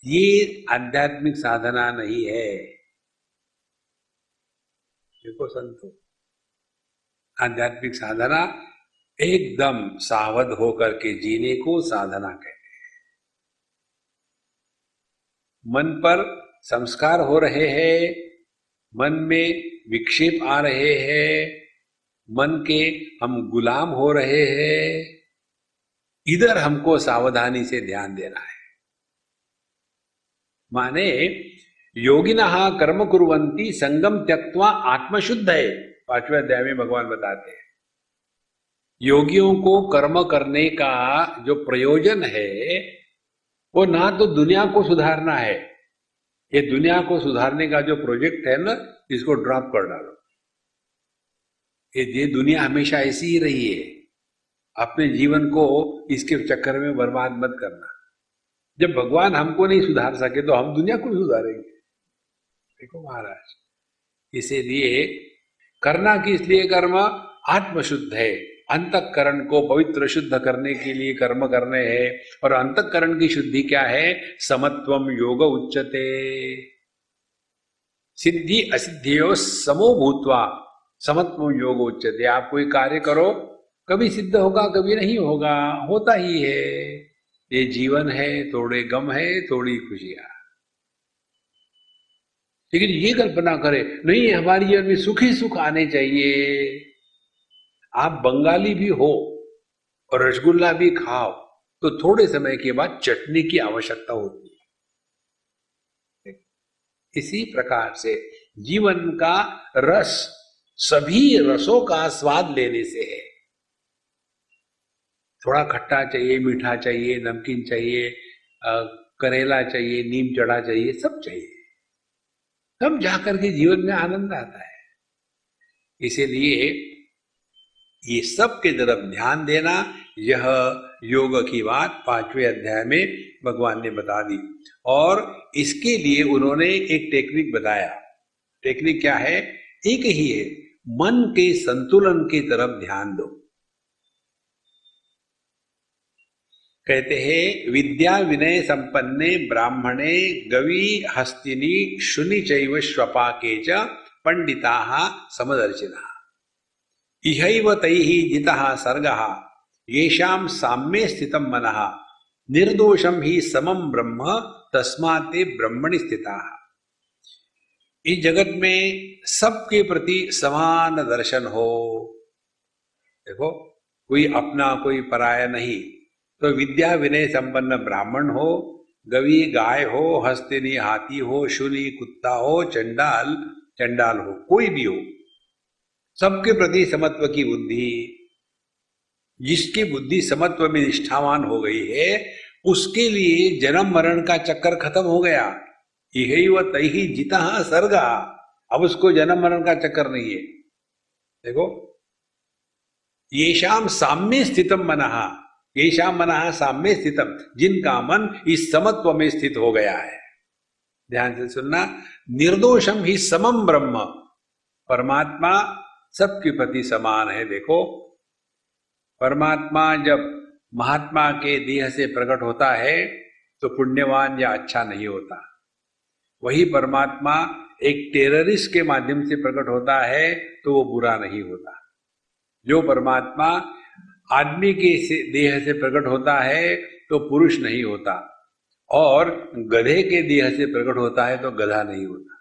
ये आध्यात्मिक साधना नहीं है। देखो संतो, आध्यात्मिक साधना एकदम सावध होकर के जीने को साधना कहते हैं। मन पर संस्कार हो रहे हैं, मन में विक्षेप आ रहे हैं, मन के हम गुलाम हो रहे हैं, इधर हमको सावधानी से ध्यान देना है। माने योगिनः कर्म कुर्वन्ति संगम त्यक्त्वा आत्मशुद्ध है, 5वें अध्याय में भगवान बताते हैं। योगियों को कर्म करने का जो प्रयोजन है वो ना तो दुनिया को सुधारना है। ये दुनिया को सुधारने का जो प्रोजेक्ट है ना, इसको ड्रॉप कर डालो। ये दुनिया हमेशा ऐसी ही रही है। अपने जीवन को इसके चक्कर में बर्बाद मत करना। जब भगवान हमको नहीं सुधार सके तो हम दुनिया को सुधारेंगे। देखो महाराज, इसीलिए करना किस लिए कर्म? आत्मशुद्ध है। अंतःकरण को पवित्र शुद्ध करने के लिए कर्म करने हैं। और अंतःकरण की शुद्धि क्या है? समत्वम योग उच्यते। सिद्धि असिद्धियों समो भूत्वा समत्वम योग उच्यते। आप कोई कार्य करो, कभी सिद्ध होगा, कभी नहीं होगा, होता ही है। ये जीवन है, थोड़े गम है, थोड़ी खुशियां। लेकिन ये कल्पना करें, नहीं हमारी जीवन में सुख ही सुख आने चाहिए। आप बंगाली भी हो और रसगुल्ला भी खाओ तो थोड़े समय के बाद चटनी की आवश्यकता होती है। इसी प्रकार से जीवन का रस सभी रसों का स्वाद लेने से है। थोड़ा खट्टा चाहिए, मीठा चाहिए, नमकीन चाहिए, करेला चाहिए, नीम चढ़ा चाहिए, सब चाहिए, तब जाकर के जीवन में आनंद आता है। इसीलिए ये सब के तरफ ध्यान देना, यह योग की बात 5वें अध्याय में भगवान ने बता दी। और इसके लिए उन्होंने एक टेक्निक बताया। टेक्निक क्या है? एक ही है, मन के संतुलन की तरफ ध्यान दो। कहते हैं, विद्या विनय संपन्ने ब्राह्मणे गवि हस्तिनी शुनि चैव श्वपाके च पंडिताः समदर्शिनः इहैव तैः जितः सर्गः येषां साम्ये स्थितं मनः निर्दोषं हि समं ब्रह्म तस्मात् ते ब्रह्मणि स्थिताः। इस जगत में सबके प्रति समान दर्शन हो। देखो, कोई अपना कोई पराया नहीं। तो विद्या विनय संपन्न ब्राह्मण हो, गवि गाय हो, हस्तिनी हाथी हो, शूली कुत्ता हो, चंडाल चंडाल हो, कोई भी हो, सबके प्रति समत्व की बुद्धि। जिसकी बुद्धि समत्व में निष्ठावान हो गई है, उसके लिए जन्म मरण का चक्कर खत्म हो गया। इहैव तैहि जितः सर्गा। अब उसको जन्म मरण का चक्कर नहीं है। देखो, येषाम साम्ये स्थितम मनः, येषाम मनः साम्ये स्थितम, जिनका मन इस समत्व में स्थित हो गया है। ध्यान से सुनना, निर्दोषम ही समम ब्रह्म। परमात्मा सबके प्रति समान है। देखो, परमात्मा जब महात्मा के देह से प्रकट होता है तो पुण्यवान या अच्छा नहीं होता। वही परमात्मा एक टेररिस्ट के माध्यम से प्रकट होता है तो वो बुरा नहीं होता। जो परमात्मा आदमी के देह से प्रकट होता है तो पुरुष नहीं होता, और गधे के देह से प्रकट होता है तो गधा नहीं होता।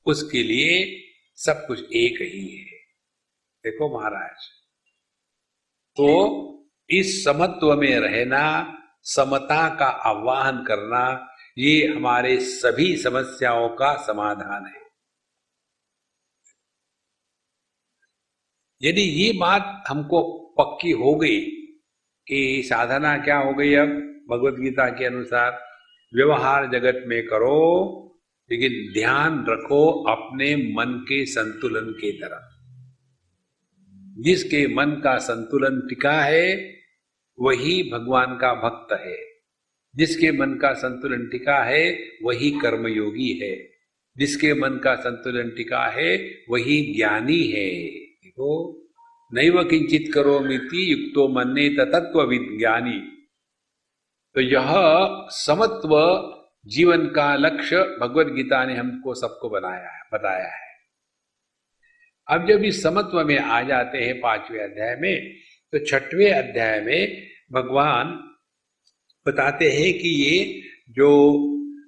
उसके लिए सब कुछ एक ही है। देखो महाराज, तो इस समत्व में रहना, समता का आह्वान करना, ये हमारे सभी समस्याओं का समाधान है। यदि ये बात हमको पक्की हो गई कि साधना क्या हो गई, अब भगवत गीता के अनुसार व्यवहार जगत में करो, लेकिन ध्यान रखो अपने मन के संतुलन की तरफ। जिसके मन का संतुलन टिका है वही भगवान का भक्त है। जिसके मन का संतुलन टिका है वही कर्मयोगी है। जिसके मन का संतुलन टिका है वही ज्ञानी है। देखो, नैव किंचित करोमीति युक्तो मन्येत तत्त्वविज्ञानी। तो यह समत्व जीवन का लक्ष्य भगवत गीता ने हमको सबको बताया है। अब जब इस समत्व में आ जाते हैं 5वें अध्याय में, तो 6वें अध्याय में भगवान बताते हैं कि ये जो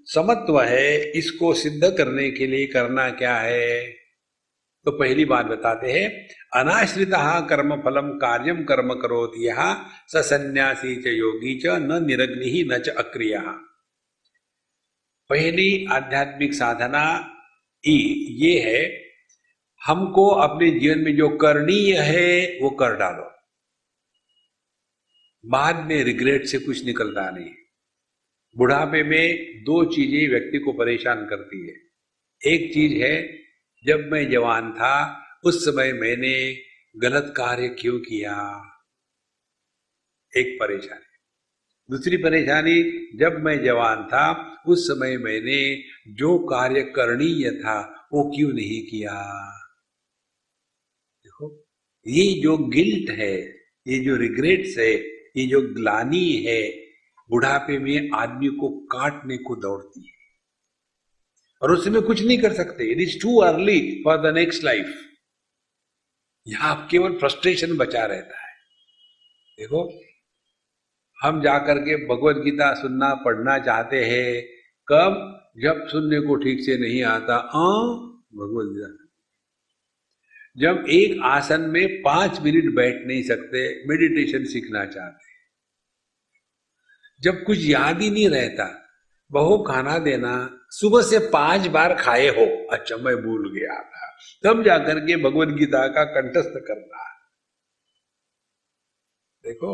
समत्व है इसको सिद्ध करने के लिए करना क्या है। तो पहली बात बताते हैं, अनाश्रितः कर्म फलम कार्यम कर्म करोति यः स सन्यासी च योगी च न निरग्निः न च अक्रियः। पहली आध्यात्मिक साधना ये है, हमको अपने जीवन में जो करणीय है वो कर डालो, बाद में रिग्रेट से कुछ निकलता नहीं। बुढ़ापे में दो चीजें व्यक्ति को परेशान करती है। एक चीज है, जब मैं जवान था उस समय मैंने गलत कार्य क्यों किया, एक परेशानी। दूसरी परेशानी, जब मैं जवान था उस समय मैंने जो कार्य करणीय था वो क्यों नहीं किया। देखो, ये जो गिल्ट है, ये जो रिग्रेट्स है, ये जो ग्लानी है, बुढ़ापे में आदमी को काटने को दौड़ती है और उसमें कुछ नहीं कर सकते। It is too early for the next life. यहां केवल फ्रस्ट्रेशन बचा रहता है। देखो, हम जाकर के भगवत गीता सुनना पढ़ना चाहते हैं, कब? जब सुनने को ठीक से नहीं आता। भगवत गीता जब एक आसन में 5 मिनट बैठ नहीं सकते, मेडिटेशन सीखना चाहते, जब कुछ याद ही नहीं रहता, बहू खाना देना, सुबह से 5 बार खाए हो, अच्छा मैं भूल गया था, तब जाकर के भगवत गीता का कंठस्थ करना। देखो,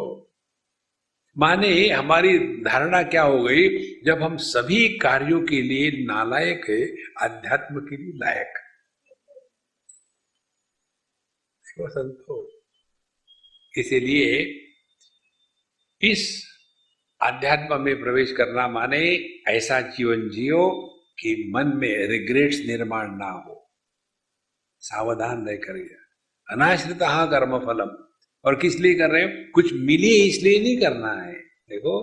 माने हमारी धारणा क्या हो गई, जब हम सभी कार्यों के लिए नालायक है, अध्यात्म के लिए लायक। देखो संतो, इसीलिए इस अध्यात्म में प्रवेश करना माने ऐसा जीवन जियो कि मन में रिग्रेट्स निर्माण ना हो, सावधान रह कर। अनाश्रितः कर्म फलम, और किस लिए कर रहे हो? कुछ मिले इसलिए नहीं करना है। देखो,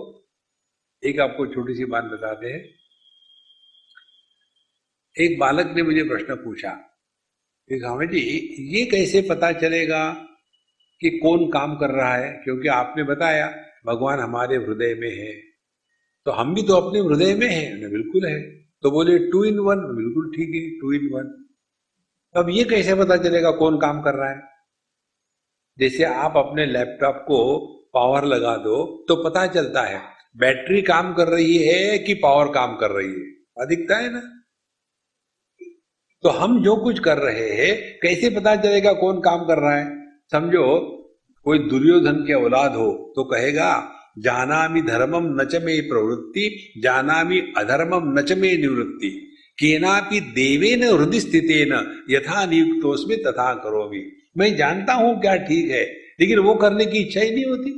एक आपको छोटी सी बात बताते हैं। एक बालक ने मुझे प्रश्न पूछा कि स्वामी जी, ये कैसे पता चलेगा कि कौन काम कर रहा है, क्योंकि आपने बताया भगवान हमारे हृदय में है, तो हम भी तो अपने हृदय में है। बिल्कुल है। तो बोले 2 in 1। बिल्कुल ठीक है, 2 in 1। अब ये कैसे पता चलेगा कौन काम कर रहा है? जैसे आप अपने लैपटॉप को पावर लगा दो तो पता चलता है बैटरी काम कर रही है कि पावर काम कर रही है, दिखता है ना। तो हम जो कुछ कर रहे हैं, कैसे पता चलेगा कौन काम कर रहा है? समझो, कोई दुर्योधन के औलाद हो तो कहेगा, जानामि धर्मम न च मे प्रवृत्ति, जानामि अधर्मम न च मे निवृत्ति, केनापि देवेन हृदय स्थितेन यथा नियुक्तोस्मि तथा करोमि। मैं जानता हूं क्या ठीक है, लेकिन वो करने की इच्छा ही नहीं होती,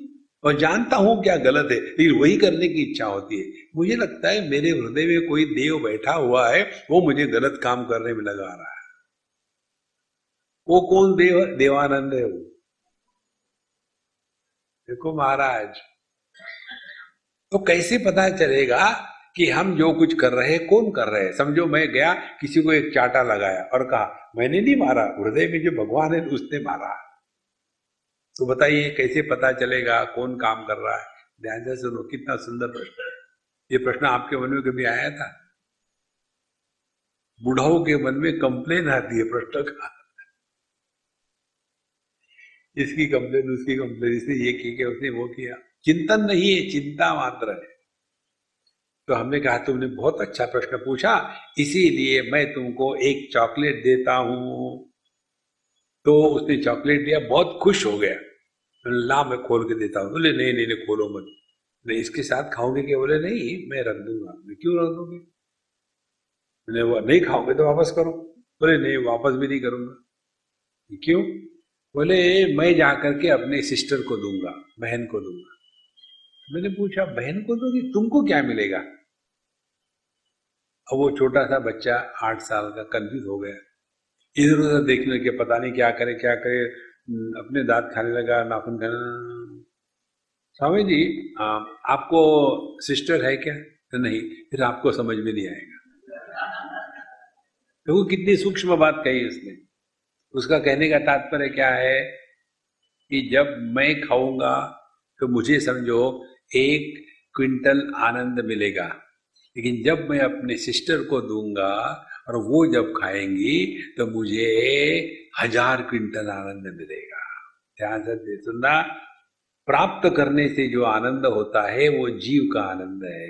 और जानता हूं क्या गलत है, लेकिन वही करने की इच्छा होती है। मुझे लगता है मेरे हृदय में कोई देव बैठा हुआ है, वो मुझे गलत काम करने में लगा रहा है। वो कौन देव? देवानंद है वो। देखो महाराज, तो कैसे पता चलेगा कि हम जो कुछ कर रहे हैं कौन कर रहे हैं? समझो मैं गया, किसी को एक चाटा लगाया और कहा मैंने नहीं मारा, हृदय में जो भगवान है उसने मारा। तो बताइए कैसे पता चलेगा कौन काम कर रहा है? ध्यान से सुनो, कितना सुंदर प्रश्न है। ये प्रश्न आपके मन में कभी आया था? बुढ़ाओं के मन में कंप्लेन आती है प्रश्न का, इसकी कंप्लेन, उसकी कंप्लेन, इसने ये किया, उसने वो किया। चिंतन नहीं है, चिंता मात्र है। तो हमने कहा तुमने बहुत अच्छा प्रश्न पूछा, इसीलिए मैं तुमको एक चॉकलेट देता हूं। तो उसने चॉकलेट दिया, बहुत खुश हो गया। ला मैं खोल के देता हूँ। बोले नहीं नहीं नहीं, खोलो मत, नहीं इसके साथ खाओगे क्या? बोले नहीं मैं रख दूंगा। मैं क्यों रख दोगे? मैंने वो नहीं खाओगे तो वापस करो। बोले नहीं वापस भी नहीं करूंगा। क्यों? बोले मैं जाकर के अपने सिस्टर को दूंगा, बहन को दूंगा। मैंने पूछा बहन को दोगी, तुमको क्या मिलेगा? अब वो छोटा सा बच्चा 8 साल का कंफ्यूज हो गया, इधर उधर देखने लगे, पता नहीं क्या करे क्या करे। अपने दांत खाने लगा, नाखून खाने। स्वामी जी, आपको सिस्टर है क्या? तो नहीं। फिर आपको समझ में नहीं आएगा। तो वो कितनी सूक्ष्म बात कही उसने। उसका कहने का तात्पर्य क्या है कि जब मैं खाऊंगा तो मुझे समझो 1 क्विंटल आनंद मिलेगा, लेकिन जब मैं अपने सिस्टर को दूंगा और वो जब खाएंगी तो मुझे 1000 क्विंटल आनंद मिलेगा। ध्यान से सुनना, प्राप्त करने से जो आनंद होता है वो जीव का आनंद है,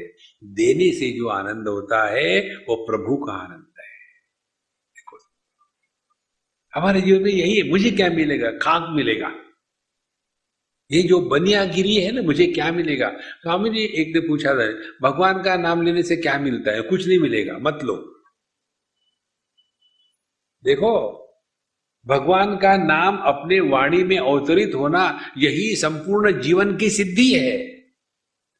देने से जो आनंद होता है वो प्रभु का आनंद है। देखो, हमारे जीवन में यही है, मुझे क्या मिलेगा? खाक मिलेगा। ये जो बनियागिरी है ना, मुझे क्या मिलेगा? स्वामी जी एक ने पूछा था, भगवान का नाम लेने से क्या मिलता है? कुछ नहीं मिलेगा, मत लो। देखो, भगवान का नाम अपने वाणी में अवतरित होना, यही संपूर्ण जीवन की सिद्धि है।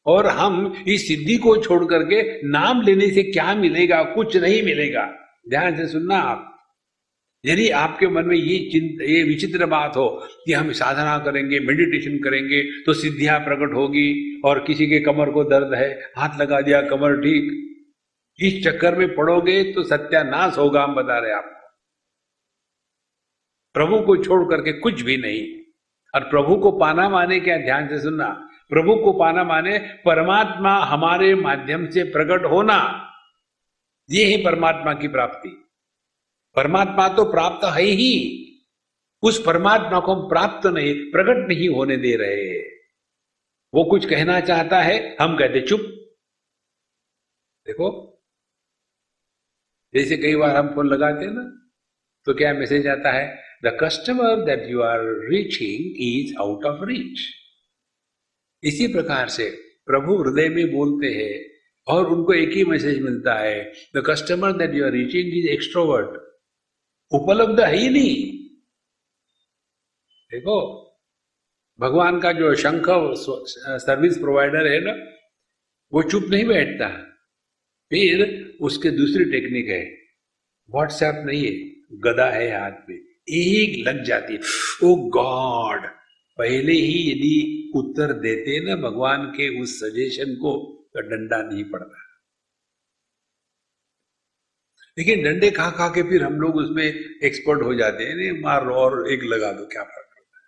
और हम इस सिद्धि को छोड़ करके नाम लेने से क्या मिलेगा? कुछ नहीं मिलेगा। ध्यान से सुनना आप। यदि आपके मन में ये विचित्र बात हो कि हम साधना करेंगे, मेडिटेशन करेंगे तो सिद्धियां प्रकट होगी, और किसी के कमर को दर्द है, हाथ लगा दिया, कमर ठीक, इस चक्कर में पड़ोगे तो सत्यानाश होगा। हम बता रहे आपको, प्रभु को छोड़ करके कुछ भी नहीं। और प्रभु को पाना माने क्या? ध्यान से सुनना। प्रभु को पाना माने परमात्मा हमारे माध्यम से प्रकट होना। ये है परमात्मा की प्राप्ति। परमात्मा तो प्राप्त है ही, उस परमात्मा को हम प्राप्त नहीं, प्रकट नहीं होने दे रहे। वो कुछ कहना चाहता है, हम कहते चुप। देखो, जैसे कई बार हम फोन लगाते हैं ना, तो क्या मैसेज आता है? The customer that you are reaching is out of reach. इसी प्रकार से प्रभु हृदय में बोलते हैं और उनको एक ही मैसेज मिलता है, the customer that you are reaching is extrovert. उपलब्ध है ही नहीं। देखो, भगवान का जो शंख सर्विस प्रोवाइडर है ना, वो चुप नहीं बैठता। फिर उसके दूसरी टेक्निक है, व्हाट्सएप नहीं है, गदा है हाथ में, एक लग जाती है। ओ गॉड, पहले ही यदि उत्तर देते ना भगवान के उस सजेशन को, तो डंडा नहीं पड़ता। लेकिन डंडे खा खा के फिर हम लोग उसमें एक्सपर्ट हो जाते हैं, नहीं मार लो और एक लगा दो, क्या फर्क पड़ता है।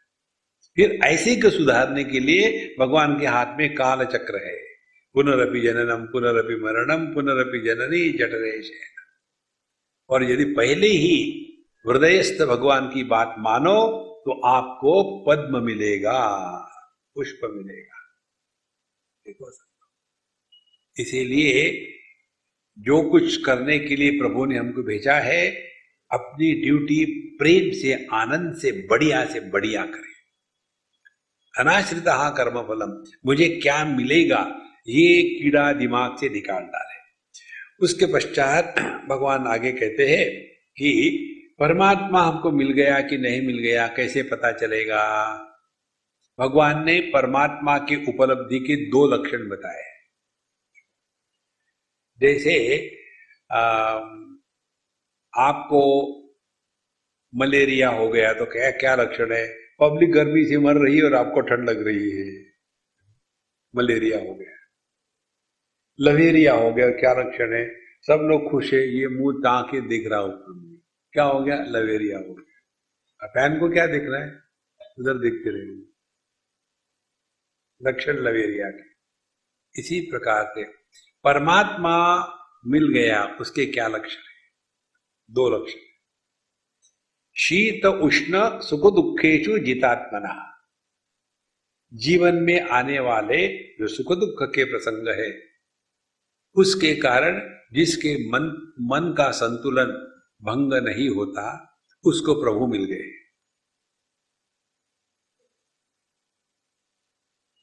फिर ऐसे को सुधारने के लिए भगवान के हाथ में काल चक्र है। पुनरपि जननम पुनरपि मरणम पुनरपि जननी जठरे शयनम। और यदि पहले ही हृदयस्थ भगवान की बात मानो तो आपको पद्म मिलेगा, पुष्प मिलेगा। देखो, इसीलिए जो कुछ करने के लिए प्रभु ने हमको भेजा है, अपनी ड्यूटी प्रेम से, आनंद से, बढ़िया करें। अनाश्रितः कर्म फलम, मुझे क्या मिलेगा, ये कीड़ा दिमाग से निकाल डाले। उसके पश्चात भगवान आगे कहते हैं कि परमात्मा हमको मिल गया कि नहीं मिल गया, कैसे पता चलेगा? भगवान ने परमात्मा की उपलब्धि के 2 लक्षण बताए। जैसे आपको मलेरिया हो गया तो क्या क्या लक्षण है? पब्लिक गर्मी से मर रही है और आपको ठंड लग रही है, मलेरिया हो गया। लवेरिया हो गया, क्या लक्षण है? सब लोग खुश है, ये मुंह ताके दिख रहा ऊपर में, क्या हो गया? लवेरिया हो गया। फैन को क्या दिख रहा है? उधर देखते रहेंगे, लक्षण लवेरिया के। इसी प्रकार से परमात्मा मिल गया, उसके क्या लक्षण है? 2 लक्षण, शीत उष्ण सुख दुखेषु जितात्मना। जीवन में आने वाले जो सुख दुख के प्रसंग है, उसके कारण जिसके मन का संतुलन भंग नहीं होता, उसको प्रभु मिल गए।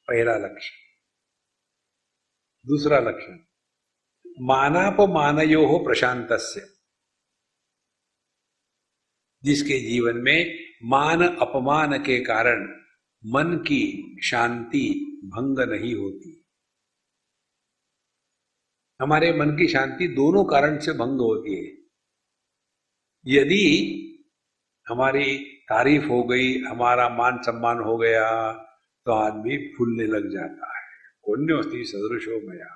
पहला लक्षण। दूसरा लक्षण, मानापमानयोः प्रशांतस्य। जिसके जीवन में मान अपमान के कारण मन की शांति भंग नहीं होती। हमारे मन की शांति दोनों कारण से भंग होती है। यदि हमारी तारीफ हो गई, हमारा मान सम्मान हो गया, तो आदमी फूलने लग जाता है। पुण्योस्ति सदृशो मया।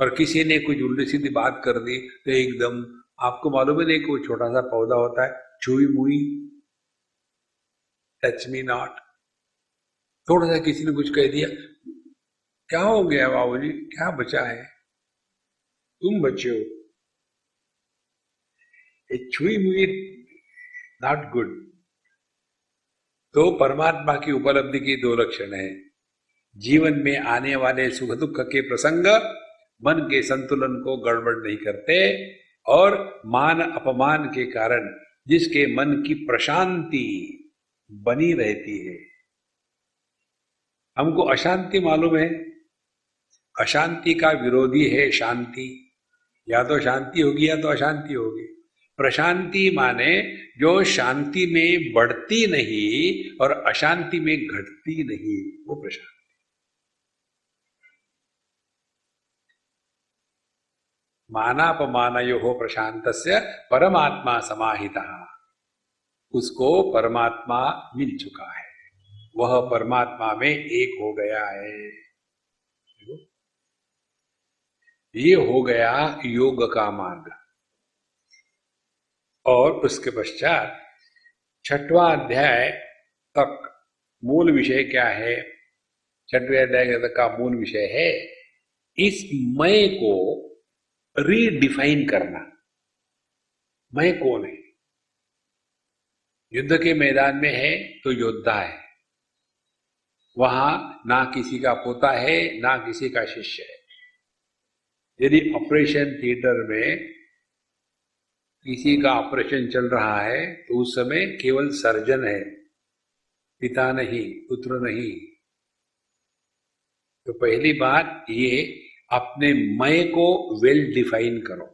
और किसी ने कुछ उल्टी सीधी बात कर दी तो एकदम, आपको मालूम है नहीं, कोई छोटा सा पौधा होता है, छुई मुई, टच मी नॉट। थोड़ा सा किसी ने कुछ कह दिया, क्या हो गया बाबूजी, क्या बचा है, तुम बचे हो, छुई मुई नॉट गुड। तो परमात्मा की उपलब्धि की 2 लक्षण है। जीवन में आने वाले सुख दुख के प्रसंग मन के संतुलन को गड़बड़ नहीं करते, और मान अपमान के कारण जिसके मन की प्रशांति बनी रहती है। हमको अशांति मालूम है, अशांति का विरोधी है शांति। या तो शांति होगी या तो अशांति होगी। प्रशांति माने जो शांति में बढ़ती नहीं और अशांति में घटती नहीं, वो प्रशांति। मानापमानयोः प्रशांतस्य परमात्मा समाहितः, उसको परमात्मा मिल चुका है, वह परमात्मा में एक हो गया है। ये हो गया योग का मार्ग। और उसके पश्चात 6वां अध्याय तक मूल विषय क्या है? 6वें अध्याय तक का मूल विषय है इस मैं को रीडिफाइन करना। मैं कौन है? युद्ध के मैदान में है तो योद्धा है, वहां ना किसी का पोता है ना किसी का शिष्य है। यदि ऑपरेशन थिएटर में किसी का ऑपरेशन चल रहा है तो उस समय केवल सर्जन है, पिता नहीं, पुत्र नहीं। तो पहली बात ये, अपने मैं को वेल डिफाइन करो।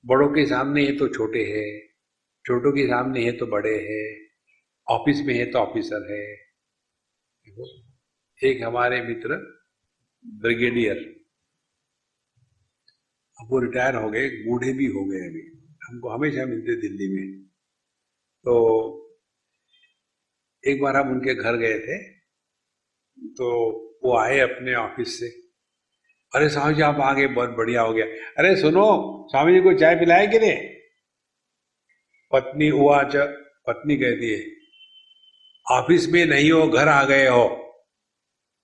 बड़ों के सामने है तो छोटे हैं, छोटों के सामने है तो बड़े हैं, ऑफिस में है तो ऑफिसर है। एक हमारे मित्र ब्रिगेडियर, अब वो रिटायर हो गए, बूढ़े भी हो गए, अभी हमको हमेशा मिलते दिल्ली में। तो एक बार हम उनके घर गए थे, तो वो आए अपने ऑफिस से। अरे स्वामी जी आप आ गए, बहुत बढ़िया हो गया। अरे सुनो, स्वामी जी को चाय पिलाए कि नहीं? पत्नी उवाच, पत्नी कहती है ऑफिस में नहीं हो, घर आ गए हो,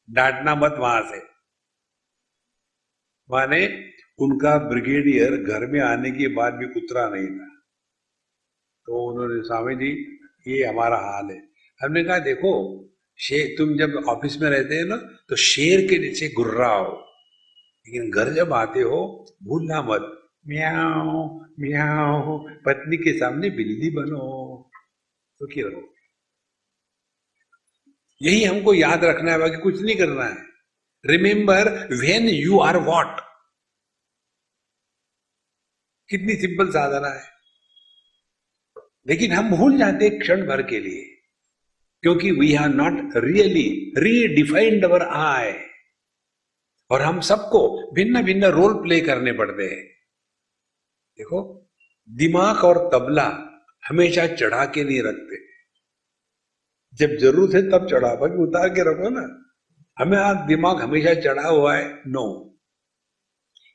डांटना मत वहां से। माने उनका ब्रिगेडियर घर में आने के बाद भी उतरा नहीं था। तो उन्होंने, स्वामी जी ये हमारा हाल है। हमने कहा देखो, शेर, तुम जब ऑफिस में रहते हैं ना तो शेर के नीचे गुर्राओ, लेकिन घर जब आते हो भूलना मत, म्याओ म्याओ, पत्नी के सामने बिल्ली बनो, सुखी रहो। यही हमको याद रखना है, बाकी कुछ नहीं करना है। Remember when you are what. कितनी सिंपल साधना है, लेकिन हम भूल जाते क्षण भर के लिए, क्योंकि we have not really redefined our eye. और हम सबको भिन्न भिन्न रोल प्ले करने पड़ते हैं। देखो, दिमाग और तबला हमेशा चढ़ा के नहीं रखते, जब जरूरत है तब चढ़ा, बाकी उतार के रखो ना। हमें आज दिमाग हमेशा चढ़ा हुआ है, नो।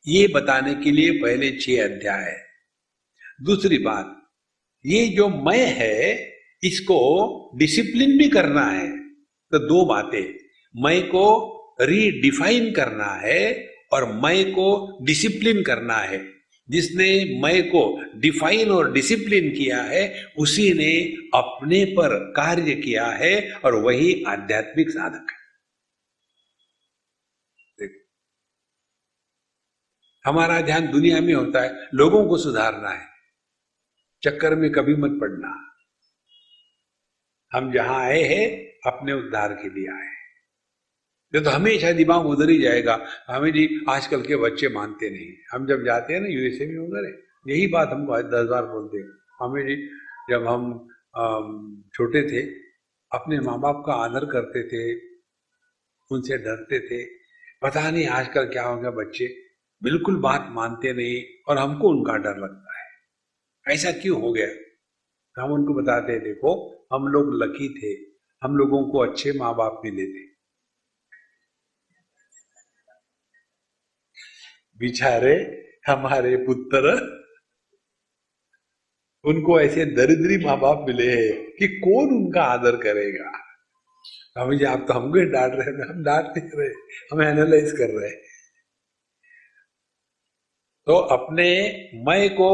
ये बताने के लिए पहले 6 अध्याय है। दूसरी बात, ये जो मैं है इसको डिसिप्लिन भी करना है। तो 2 बातें, मैं को रीडिफाइन करना है और मैं को डिसिप्लिन करना है। जिसने मैं को डिफाइन और डिसिप्लिन किया है उसी ने अपने पर कार्य किया है, और वही आध्यात्मिक साधक है। हमारा ध्यान दुनिया में होता है, लोगों को सुधारना है, चक्कर में कभी मत पड़ना। हम जहां आए हैं अपने उद्धार के लिए आए, तो हमेशा दिमाग उधर ही जाएगा। हमें जी आजकल के बच्चे मानते नहीं। हम जब जाते हैं ना यूएसए में उधर, यही बात हमको 10 बार बोलते हैं। हमें जी जब हम छोटे थे अपने माँ बाप का आदर करते थे, उनसे डरते थे। पता नहीं आजकल क्या हो गया, बच्चे बिल्कुल बात मानते नहीं और हमको उनका डर लगता है। ऐसा क्यों हो गया? हम उनको बताते हैं, देखो हम लोग लकी थे, हम लोगों को अच्छे माँ बाप मिले थे। बेचारे हमारे पुत्र, उनको ऐसे दरिद्री माँ बाप मिले हैं कि कौन उनका आदर करेगा। स्वामी जी आप तो हमको डांट रहे हैं। हम डांट नहीं रहे, हम एनालाइज कर रहे हैं। तो अपने मैं को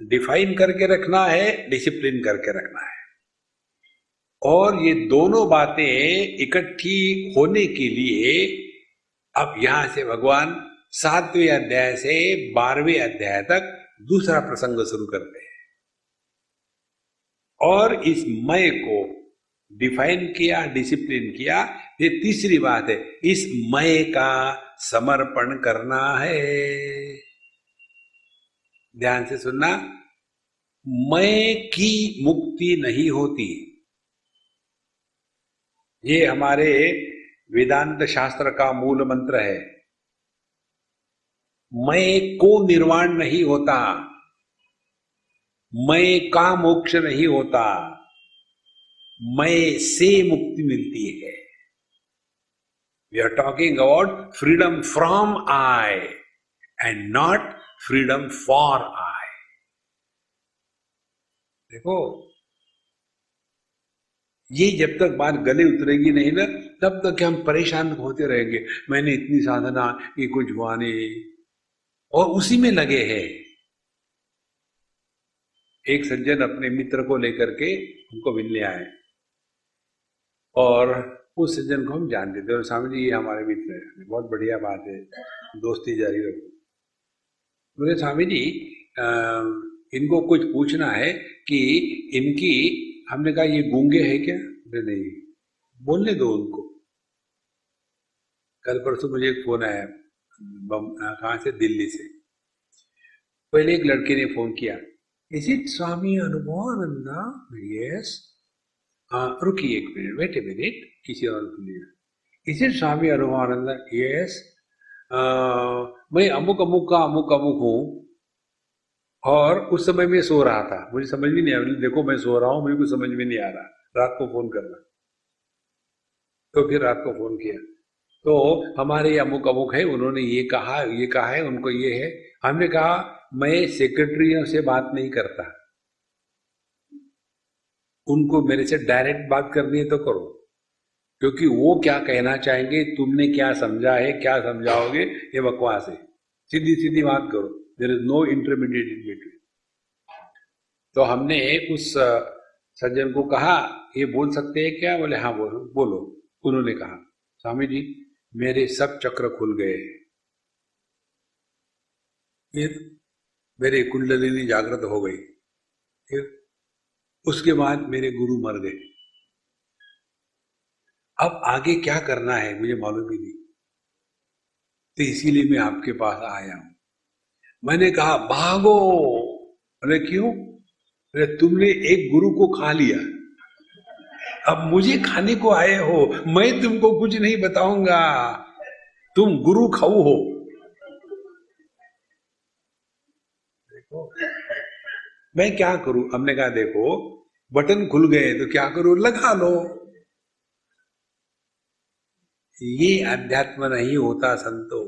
डिफाइन करके रखना है, डिसिप्लिन करके रखना है। और ये दोनों बातें इकट्ठी होने के लिए अब यहां से भगवान 7वें अध्याय से 12वें अध्याय तक दूसरा प्रसंग शुरू करते हैं। और इस मय को डिफाइन किया, डिसिप्लिन किया। ये तीसरी बात है, इस मय का समर्पण करना है। ध्यान से सुनना, मय की मुक्ति नहीं होती। ये हमारे वेदांत शास्त्र का मूल मंत्र है। मय को निर्वाण नहीं होता, मय का मोक्ष नहीं होता, मय से मुक्ति मिलती है। We are talking about freedom from I and not freedom for I. देखो, ये जब तक बात गले उतरेगी नहीं ना, तब तक हम परेशान होते रहेंगे। मैंने इतनी साधना की, कुछ हुआ नहीं, और उसी में लगे हैं। एक सज्जन अपने मित्र को लेकर के हमको मिलने आए, और उस सज्जन को हम जानते थे, और स्वामी जी ये हमारे मित्र है, बहुत बढ़िया बात है, दोस्ती जारी रखो। बोले स्वामी जी इनको कुछ पूछना है कि इनकी, हमने कहा ये गूंगे है क्या? बोले नहीं, बोलने दो उनको। कल परसों मुझे एक फोन आया, कहाँ से, दिल्ली से। पहले एक लड़के ने फोन किया, is it Swami Anubhavananda? Yes. रुकिए एक मिनट, वेट ए मिनट, किसी और को लिया। Is it Swami Anubhavananda? Yes. मैं अमुक अमुक का अमुक अमुक हूँ, और उस समय मैं सो रहा था, मुझे समझ भी नहीं आ रहा। देखो मैं सो रहा हूँ, मुझे कुछ समझ में नहीं आ रहा, रात को फोन करना। तो फिर रात को फोन किया, तो हमारे अमुक अमुक है, उन्होंने ये कहा है, उनको ये है। हमने कहा मैं सेक्रेटरियों से बात नहीं करता, उनको मेरे से डायरेक्ट बात करनी है तो करो, क्योंकि वो क्या कहना चाहेंगे, तुमने क्या समझा है, क्या समझाओगे, ये बकवास है। सीधी सीधी बात करो, there is no intermediate in between. तो हमने उस सज्जन को कहा, ये बोल सकते हैं क्या? बोले हाँ बोलो बोलो। उन्होंने कहा, स्वामी जी मेरे सब चक्र खुल गए, फिर मेरी कुंडलिनी जागृत हो गई, फिर उसके बाद मेरे गुरु मर गए, अब आगे क्या करना है मुझे मालूम ही नहीं, तो इसीलिए मैं आपके पास आया हूं। मैंने कहा भागो। अरे क्यों? अरे तुमने एक गुरु को खा लिया, अब मुझे खाने को आए हो, मैं तुमको कुछ नहीं बताऊंगा, तुम गुरु खाऊ हो। देखो मैं क्या करूं? हमने कहा देखो बटन खुल गए तो क्या करूं, लगा लो। ये अध्यात्म नहीं होता संतो,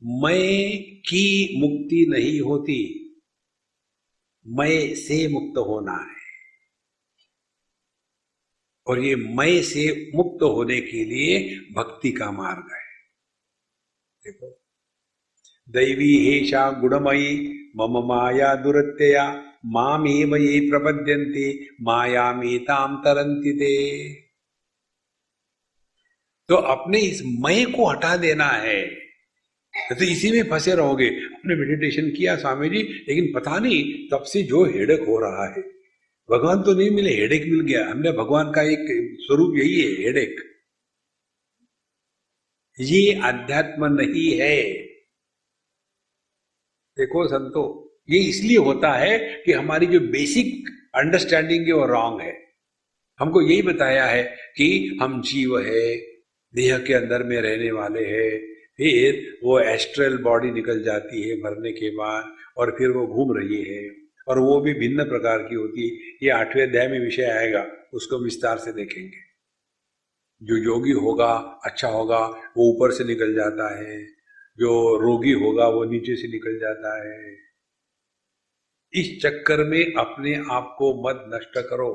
मैं की मुक्ति नहीं होती, मैं से मुक्त होना है। और ये मैं से मुक्त होने के लिए भक्ति का मार्ग है। देखो, दैवी हेषा गुणमयी मम माया दुरत्यया मामेव ये प्रपद्यन्ते मायामेतां तरन्ति ते। तो अपने इस मैं को हटा देना है, तो इसी में फंसे रहोगे। आपने मेडिटेशन किया स्वामी जी, लेकिन पता नहीं तब से जो हेडेक हो रहा है, भगवान तो नहीं मिले, हेडेक मिल गया। हमने भगवान का एक स्वरूप यही है, हेडेक। ये अध्यात्म नहीं है। देखो संतो, ये इसलिए होता है कि हमारी जो बेसिक अंडरस्टैंडिंग है वो रॉन्ग है। हमको यही बताया है कि हम जीव है, देह के अंदर में रहने वाले हैं, फिर वो एस्ट्रल बॉडी निकल जाती है मरने के बाद, और फिर वो घूम रही है, और वो भी भिन्न प्रकार की होती है। ये 8वें अध्याय में विषय आएगा, उसको विस्तार से देखेंगे। जो योगी होगा, अच्छा होगा, वो ऊपर से निकल जाता है, जो रोगी होगा वो नीचे से निकल जाता है। इस चक्कर में अपने आप को मत नष्ट करो।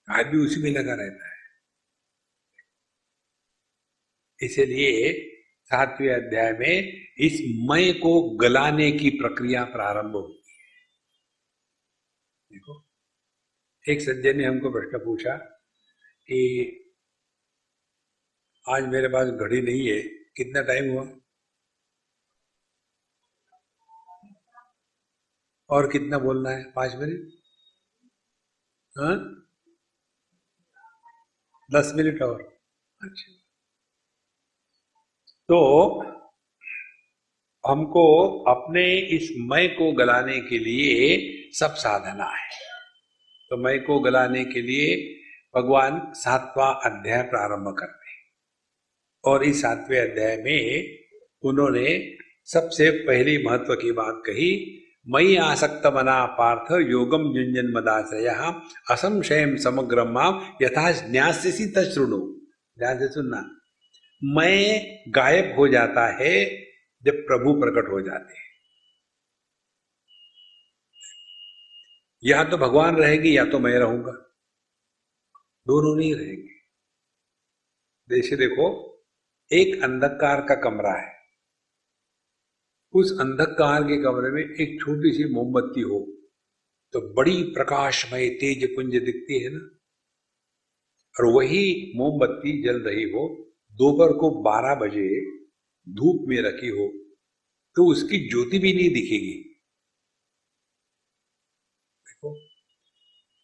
आदमी उसी में लगा रहता है। इसलिए 7वें अध्याय में इस मैं को गलाने की प्रक्रिया प्रारंभ होती है। देखो, एक सज्जन ने हमको प्रश्न पूछा कि आज मेरे पास घड़ी नहीं है, कितना टाइम हुआ? और कितना बोलना है? 5 मिनट? हाँ, 10 मिनट और। अच्छा, तो हमको अपने इस मैं को गलाने के लिए सब साधना है। तो मैं को गलाने के लिए भगवान 7वां अध्याय प्रारंभ करते हैं, और इस 7वें अध्याय में उन्होंने सबसे पहली महत्व की बात कही, मयि आसक्त मना पार्थ योगम युञ्जन मदाश्रयः असंशयम समग्रम माम यथा ज्ञास्यसि तच्छृणु। ध्यान से सुनना। मैं गायब हो जाता है जब प्रभु प्रकट हो जाते हैं। या तो भगवान रहेगी या तो मैं रहूंगा, दोनों नहीं रहेंगे। जैसे देखो, एक अंधकार का कमरा है, उस अंधकार के कमरे में एक छोटी सी मोमबत्ती हो तो बड़ी प्रकाशमय तेज पुंज दिखती है ना। और वही मोमबत्ती जल रही हो, दोपहर को 12 बजे धूप में रखी हो तो उसकी ज्योति भी नहीं दिखेगी। देखो,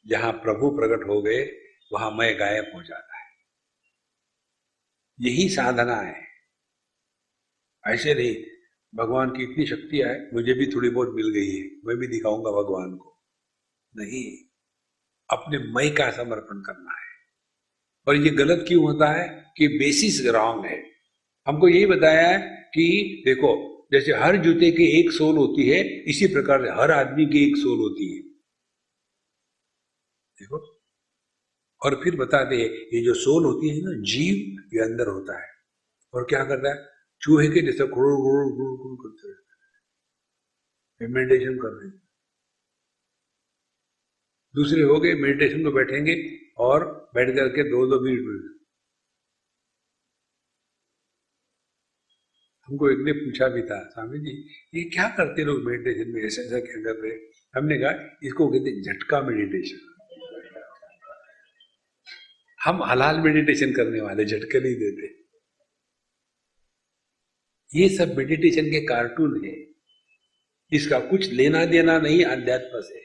जहां प्रभु प्रकट हो गए वहां मैं गायब हो जाता है। यही साधना है। ऐसे नहीं भगवान की इतनी शक्ति है, मुझे भी थोड़ी बहुत मिल गई है, मैं भी दिखाऊंगा भगवान को। नहीं, अपने मैं का समर्पण करना है। और ये गलत क्यों होता है? कि बेसिस रॉन्ग है। हमको यही बताया है कि देखो, जैसे हर जूते की एक सोल होती है, इसी प्रकार हर आदमी की एक सोल होती है। देखो, और फिर बताते हैं ये जो सोल होती है ना, जीव, ये अंदर होता है और क्या करता है, चूहे के जैसे गुड़ गुड़ गुड़ गुड़ करते हैं, मेडिटेशन कर रहे हैं। दूसरे हो गए मेडिटेशन में बैठेंगे और बैठ करके 2-2 मिनट। हमको एक ने पूछा भी था, स्वामी जी ये क्या करते लोग मेडिटेशन में, ऐसा ऐसा क्या कर रहे? हमने कहा इसको कहते झटका मेडिटेशन। हम हलाल मेडिटेशन करने वाले, झटके नहीं देते। ये सब मेडिटेशन के कार्टून है, इसका कुछ लेना देना नहीं अध्यात्म से।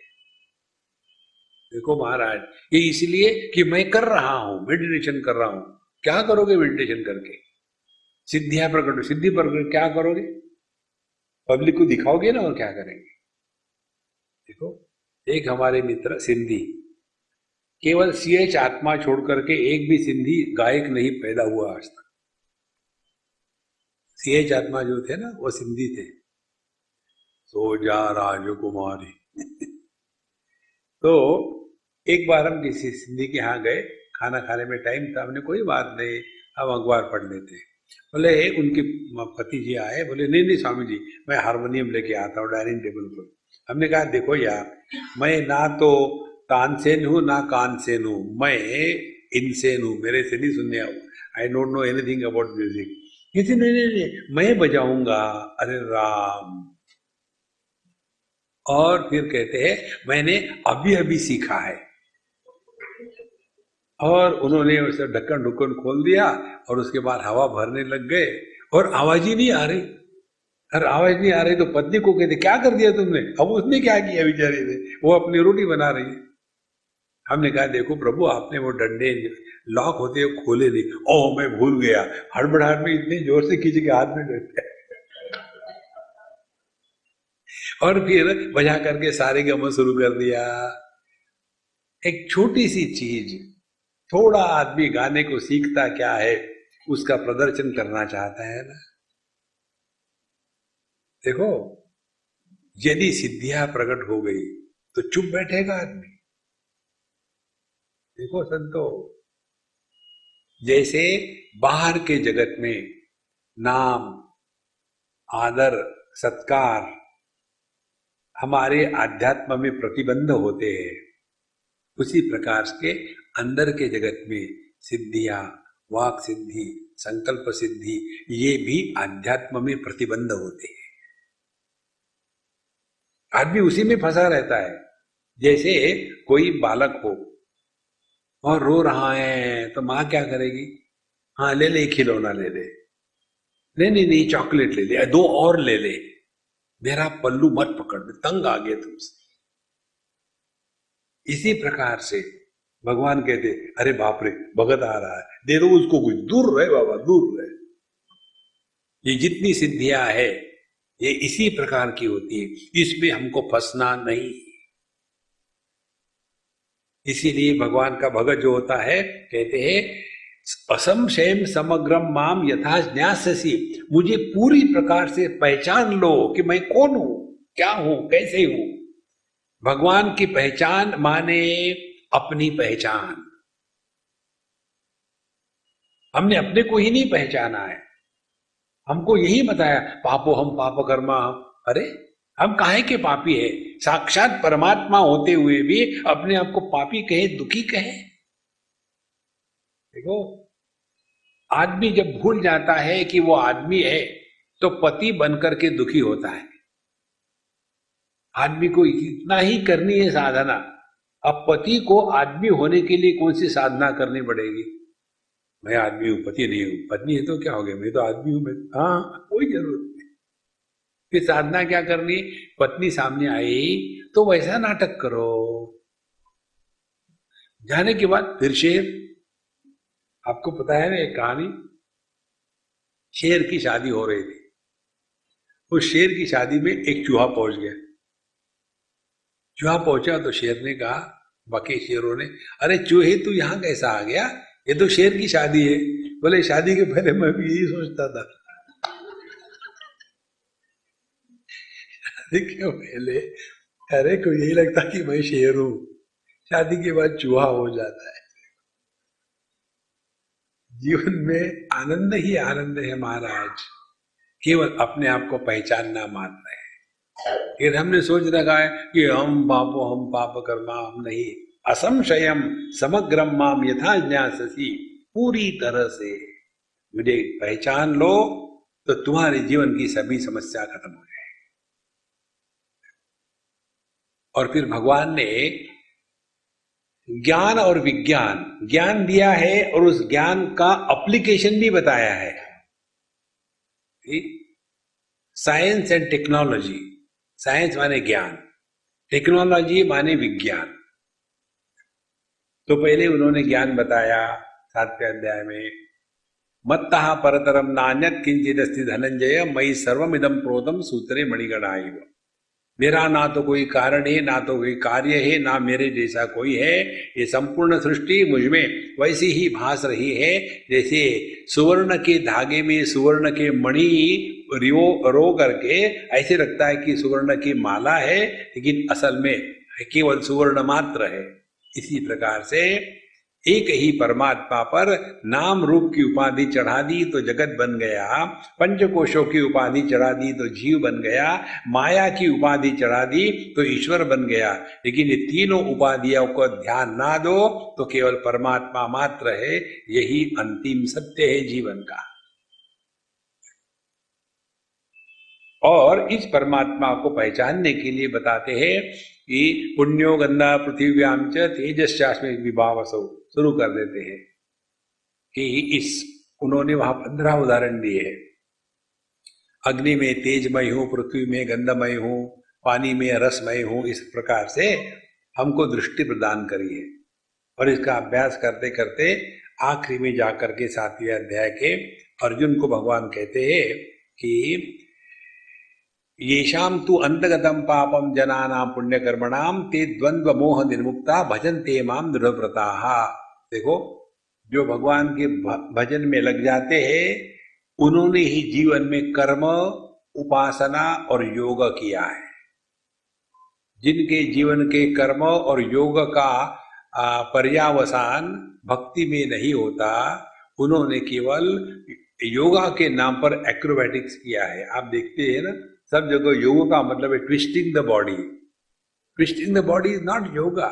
देखो महाराज, ये इसलिए कि मैं कर रहा हूं, मेडिटेशन कर रहा हूं। क्या करोगे मेडिटेशन करके? सिद्धियां प्रकट, सिद्धि प्रकट क्या करोगे? पब्लिक को दिखाओगे ना, और क्या करेंगे? देखो, एक हमारे मित्र सिंधी, केवल CH आत्मा छोड़ करके एक भी सिंधी गायक नहीं पैदा हुआ आज तक। CH आत्मा जो थे ना, वो सिंधी थे। सो जा राजकुमारी तो एक बार हम किसी सिंधी के यहाँ गए, खाना खाने में टाइम था, हमने कोई बात नहीं, हम अखबार पढ़ लेते हैं। बोले उनके पति जी आए, बोले नहीं नहीं स्वामी जी, मैं हारमोनियम लेके आता हूँ डाइनिंग टेबल पर। हमने कहा देखो यार, मैं ना तो तानसेन हूँ ना कानसेन हूँ, मैं इनसेन हूँ, मेरे से नहीं सुनने आओ, I don't know anything about music. किसी नहीं नहीं नहीं मैं बजाऊंगा। अरे राम! और फिर कहते हैं मैंने अभी अभी सीखा है। और उन्होंने उसे ढक्कन ढुक्कन खोल दिया और उसके बाद हवा भरने लग गए और आवाज ही नहीं आ रही। अरे आवाज नहीं आ रही तो पत्नी को कहते क्या कर दिया तुमने? अब उसने क्या किया बेचारी ने? वो अपनी रोटी बना रही है। हमने कहा देखो प्रभु, आपने वो डंडे लॉक होते हुए खोले नहीं। ओह मैं भूल गया, हड़बड़ाहट में इतनी जोर से खींच के हाथ में डंडे और फिर बजा करके सारे गम शुरू कर दिया। एक छोटी सी चीज, थोड़ा आदमी गाने को सीखता क्या है, उसका प्रदर्शन करना चाहता है ना। देखो, यदि सिद्धियां प्रकट हो गई तो चुप बैठेगा आदमी? देखो संतो, जैसे बाहर के जगत में नाम, आदर, सत्कार हमारे आध्यात्म में प्रतिबंध होते हैं, उसी प्रकार के अंदर के जगत में सिद्धियां, वाक सिद्धि, संकल्प सिद्धि, ये भी आध्यात्म में प्रतिबंध होते हैं। आदमी उसी में फंसा रहता है। जैसे कोई बालक हो और रो रहा है तो माँ क्या करेगी? हाँ ले ले, खिलौना ले ले, नहीं नहीं नहीं चॉकलेट ले ले, दो और ले ले। मेरा पल्लू मत पकड़, मैं तंग आ गया तुमसे। इसी प्रकार से भगवान कहते, अरे बाप रे भगत आ रहा है, दे दो उसको कुछ, दूर रहे बाबा, दूर रहे। ये जितनी सिद्धियां है ये इसी प्रकार की होती है, इसमें हमको फंसना नहीं। इसीलिए भगवान का भगत जो होता है, कहते हैं असंशयम समग्रम माम यथा ज्ञास्यसि, मुझे पूरी प्रकार से पहचान लो कि मैं कौन हूं, क्या हूं, कैसे हूं। भगवान की पहचान माने अपनी पहचान। हमने अपने को ही नहीं पहचाना है, हमको यही बताया पापो हम पाप कर्मा। अरे हम काहे के पापी है? साक्षात परमात्मा होते हुए भी अपने आप को पापी कहे, दुखी कहे। देखो, आदमी जब भूल जाता है कि वो आदमी है तो पति बनकर के दुखी होता है। आदमी को इतना ही करनी है साधना। अब पति को आदमी होने के लिए कौन सी साधना करनी पड़ेगी? मैं आदमी हूं, पति नहीं हूं। पत्नी है तो क्या हो गया, मैं तो आदमी हूं। मैं, हाँ, कोई जरूरत नहीं। फिर साधना क्या करनी? पत्नी सामने आई तो वैसा नाटक करो, जाने के बाद फिर शेर। आपको पता है ना एक कहानी, शेर की शादी हो रही थी। उस शेर की शादी में एक चूहा पहुंच गया। चूहा पहुंचा तो शेर ने कहा, बाकी शेरों ने, अरे चूहे तू यहां कैसा आ गया, ये तो शेर की शादी है। बोले शादी के पहले मैं भी यही सोचता था। शादी के पहले अरे को यही लगता कि मैं शेर हूं, शादी के बाद चूहा हो जाता है। जीवन में आनंद ही आनंद है महाराज, केवल अपने आप को पहचानना मात्र है। फिर हमने सोच रखा है कि हम पापो हम पाप कर्मा, हम नहीं। असंशयम समग्रम माम यथा ज्ञास्यसि, पूरी तरह से मुझे पहचान लो तो तुम्हारे जीवन की सभी समस्या खत्म हो जाए। और फिर भगवान ने ज्ञान और विज्ञान, ज्ञान दिया है और उस ज्ञान का एप्लीकेशन भी बताया है। साइंस एंड टेक्नोलॉजी, साइंस माने ज्ञान, टेक्नोलॉजी माने विज्ञान। तो पहले उन्होंने ज्ञान बताया 7वें अध्याय में, मत्तः परतरम नान्यत् किंचिदस्ति धनंजय मयि सर्वमिदं प्रोतम सूत्रे मणिगणा इव। मेरा ना तो कोई कारण है, ना तो कोई कार्य है, ना मेरे जैसा कोई है। ये संपूर्ण सृष्टि मुझमें वैसी ही भास रही है जैसे सुवर्ण के धागे में सुवर्ण के मणि रो करके ऐसे लगता है कि सुवर्ण की माला है, लेकिन असल में केवल सुवर्ण मात्र है। इसी प्रकार से एक ही परमात्मा पर नाम रूप की उपाधि चढ़ा दी तो जगत बन गया, पंचकोशों की उपाधि चढ़ा दी तो जीव बन गया, माया की उपाधि चढ़ा दी तो ईश्वर बन गया। लेकिन ये तीनों उपाधियों को ध्यान ना दो तो केवल परमात्मा मात्र है। यही अंतिम सत्य है जीवन का। और इस परमात्मा को पहचानने के लिए बताते हैं कि पुण्यो गंधा पृथिव्याम च तेजस्यास्मि विभावसो, शुरू कर देते हैं कि इस, उन्होंने वहां 15 उदाहरण दिए हैं। अग्नि में तेजमय हूं, पृथ्वी में गंधमय हूं, पानी में रसमय हूं। इस प्रकार से हमको दृष्टि प्रदान करी है। और इसका अभ्यास करते करते आखिरी में जाकर के 7वें अध्याय के अर्जुन को भगवान कहते हैं कि येषाम तु अंतगतम पापम जनानाम पुण्य कर्मणाम ते द्वंद्व मोह निर्मुक्ता भजन्ते माम दृढ़व्रताः। देखो, जो भगवान के भजन में लग जाते हैं उन्होंने ही जीवन में कर्म, उपासना और योग किया है। जिनके जीवन के कर्म और योग का पर्यावसान भक्ति में नहीं होता, उन्होंने केवल योगा के नाम पर एक्रोबैटिक्स किया है। आप देखते हैं ना, सब जगह योग का मतलब है twisting the body. Twisting the body is not yoga.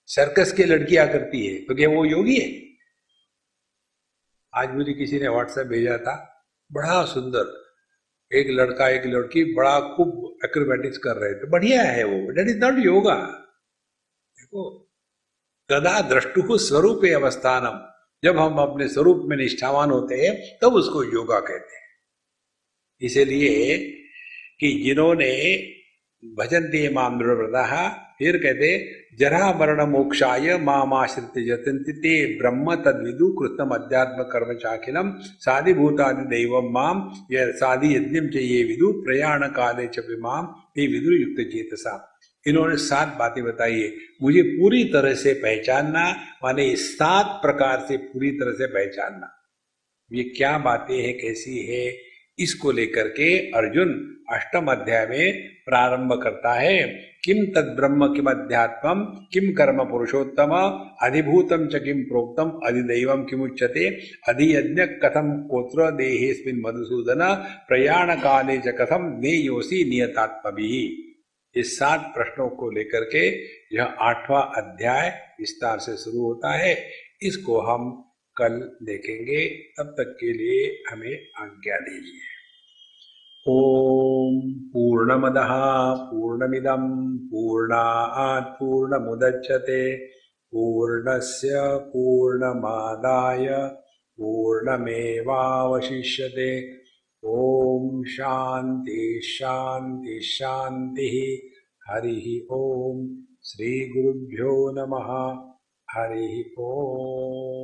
Circus की लड़कियां करती है तो क्या वो योगी है? आज मुझे किसी ने व्हाट्सएप भेजा था, बड़ा सुंदर एक लड़का एक लड़की बड़ा खूब एक्रोबैटिक्स कर रहे थे, बढ़िया है वो, दैट इज नॉट योगा। देखो, तदा द्रष्टुः स्वरूपे अवस्थानम, जब हम अपने स्वरूप में निष्ठावान होते हैं तब उसको योगा कहते हैं। इसलिए कि जिन्होंने भजन्ते माम दृढ़व्रताः, फिर कहते जरा मरण मोक्षाय मामाश्रित यतन्ति ते ब्रह्म तद्विदु कृतम अध्यात्म कर्म चाखिलम साधिभूतादि दैवम माम ये साधि यज्ञम च ये विदु प्रयाण काले च विमाम ते विदु युक्त चेतसा। इन्होंने 7 बातें बताई है, मुझे पूरी तरह से पहचानना, माने 7 प्रकार से पूरी तरह से पहचानना। ये क्या बातें हैं, कैसी है, इसको लेकर के अर्जुन अष्टम अध्याय में प्रारंभ करता है। किम तद ब्रह्म किम अध्यात्मम किम कर्म पुरुषोत्तम अधिभूतम च किम प्रोक्तम अधिदैवम किम उच्यते अधियज्ञ कथम कोत्र देहेस्मिन् मधुसूदन प्रयाण काले च कथम नेयोसी नियतात्मभिः। इस 7 प्रश्नों को लेकर के यह 8वां अध्याय विस्तार से शुरू होता है। इसको हम कल देखेंगे। तब तक के लिए हमें आज्ञा दीजिए। ओम पूर्णमदः पूर्णमिदं पूर्णात् पूर्णमुदच्यते पूर्णस्य पूर्णमादाय पूर्णमेवावशिष्यते। ओम शांति शांति शांति। हरि ओम। श्री गुरुभ्यो नमः। हरि ओम।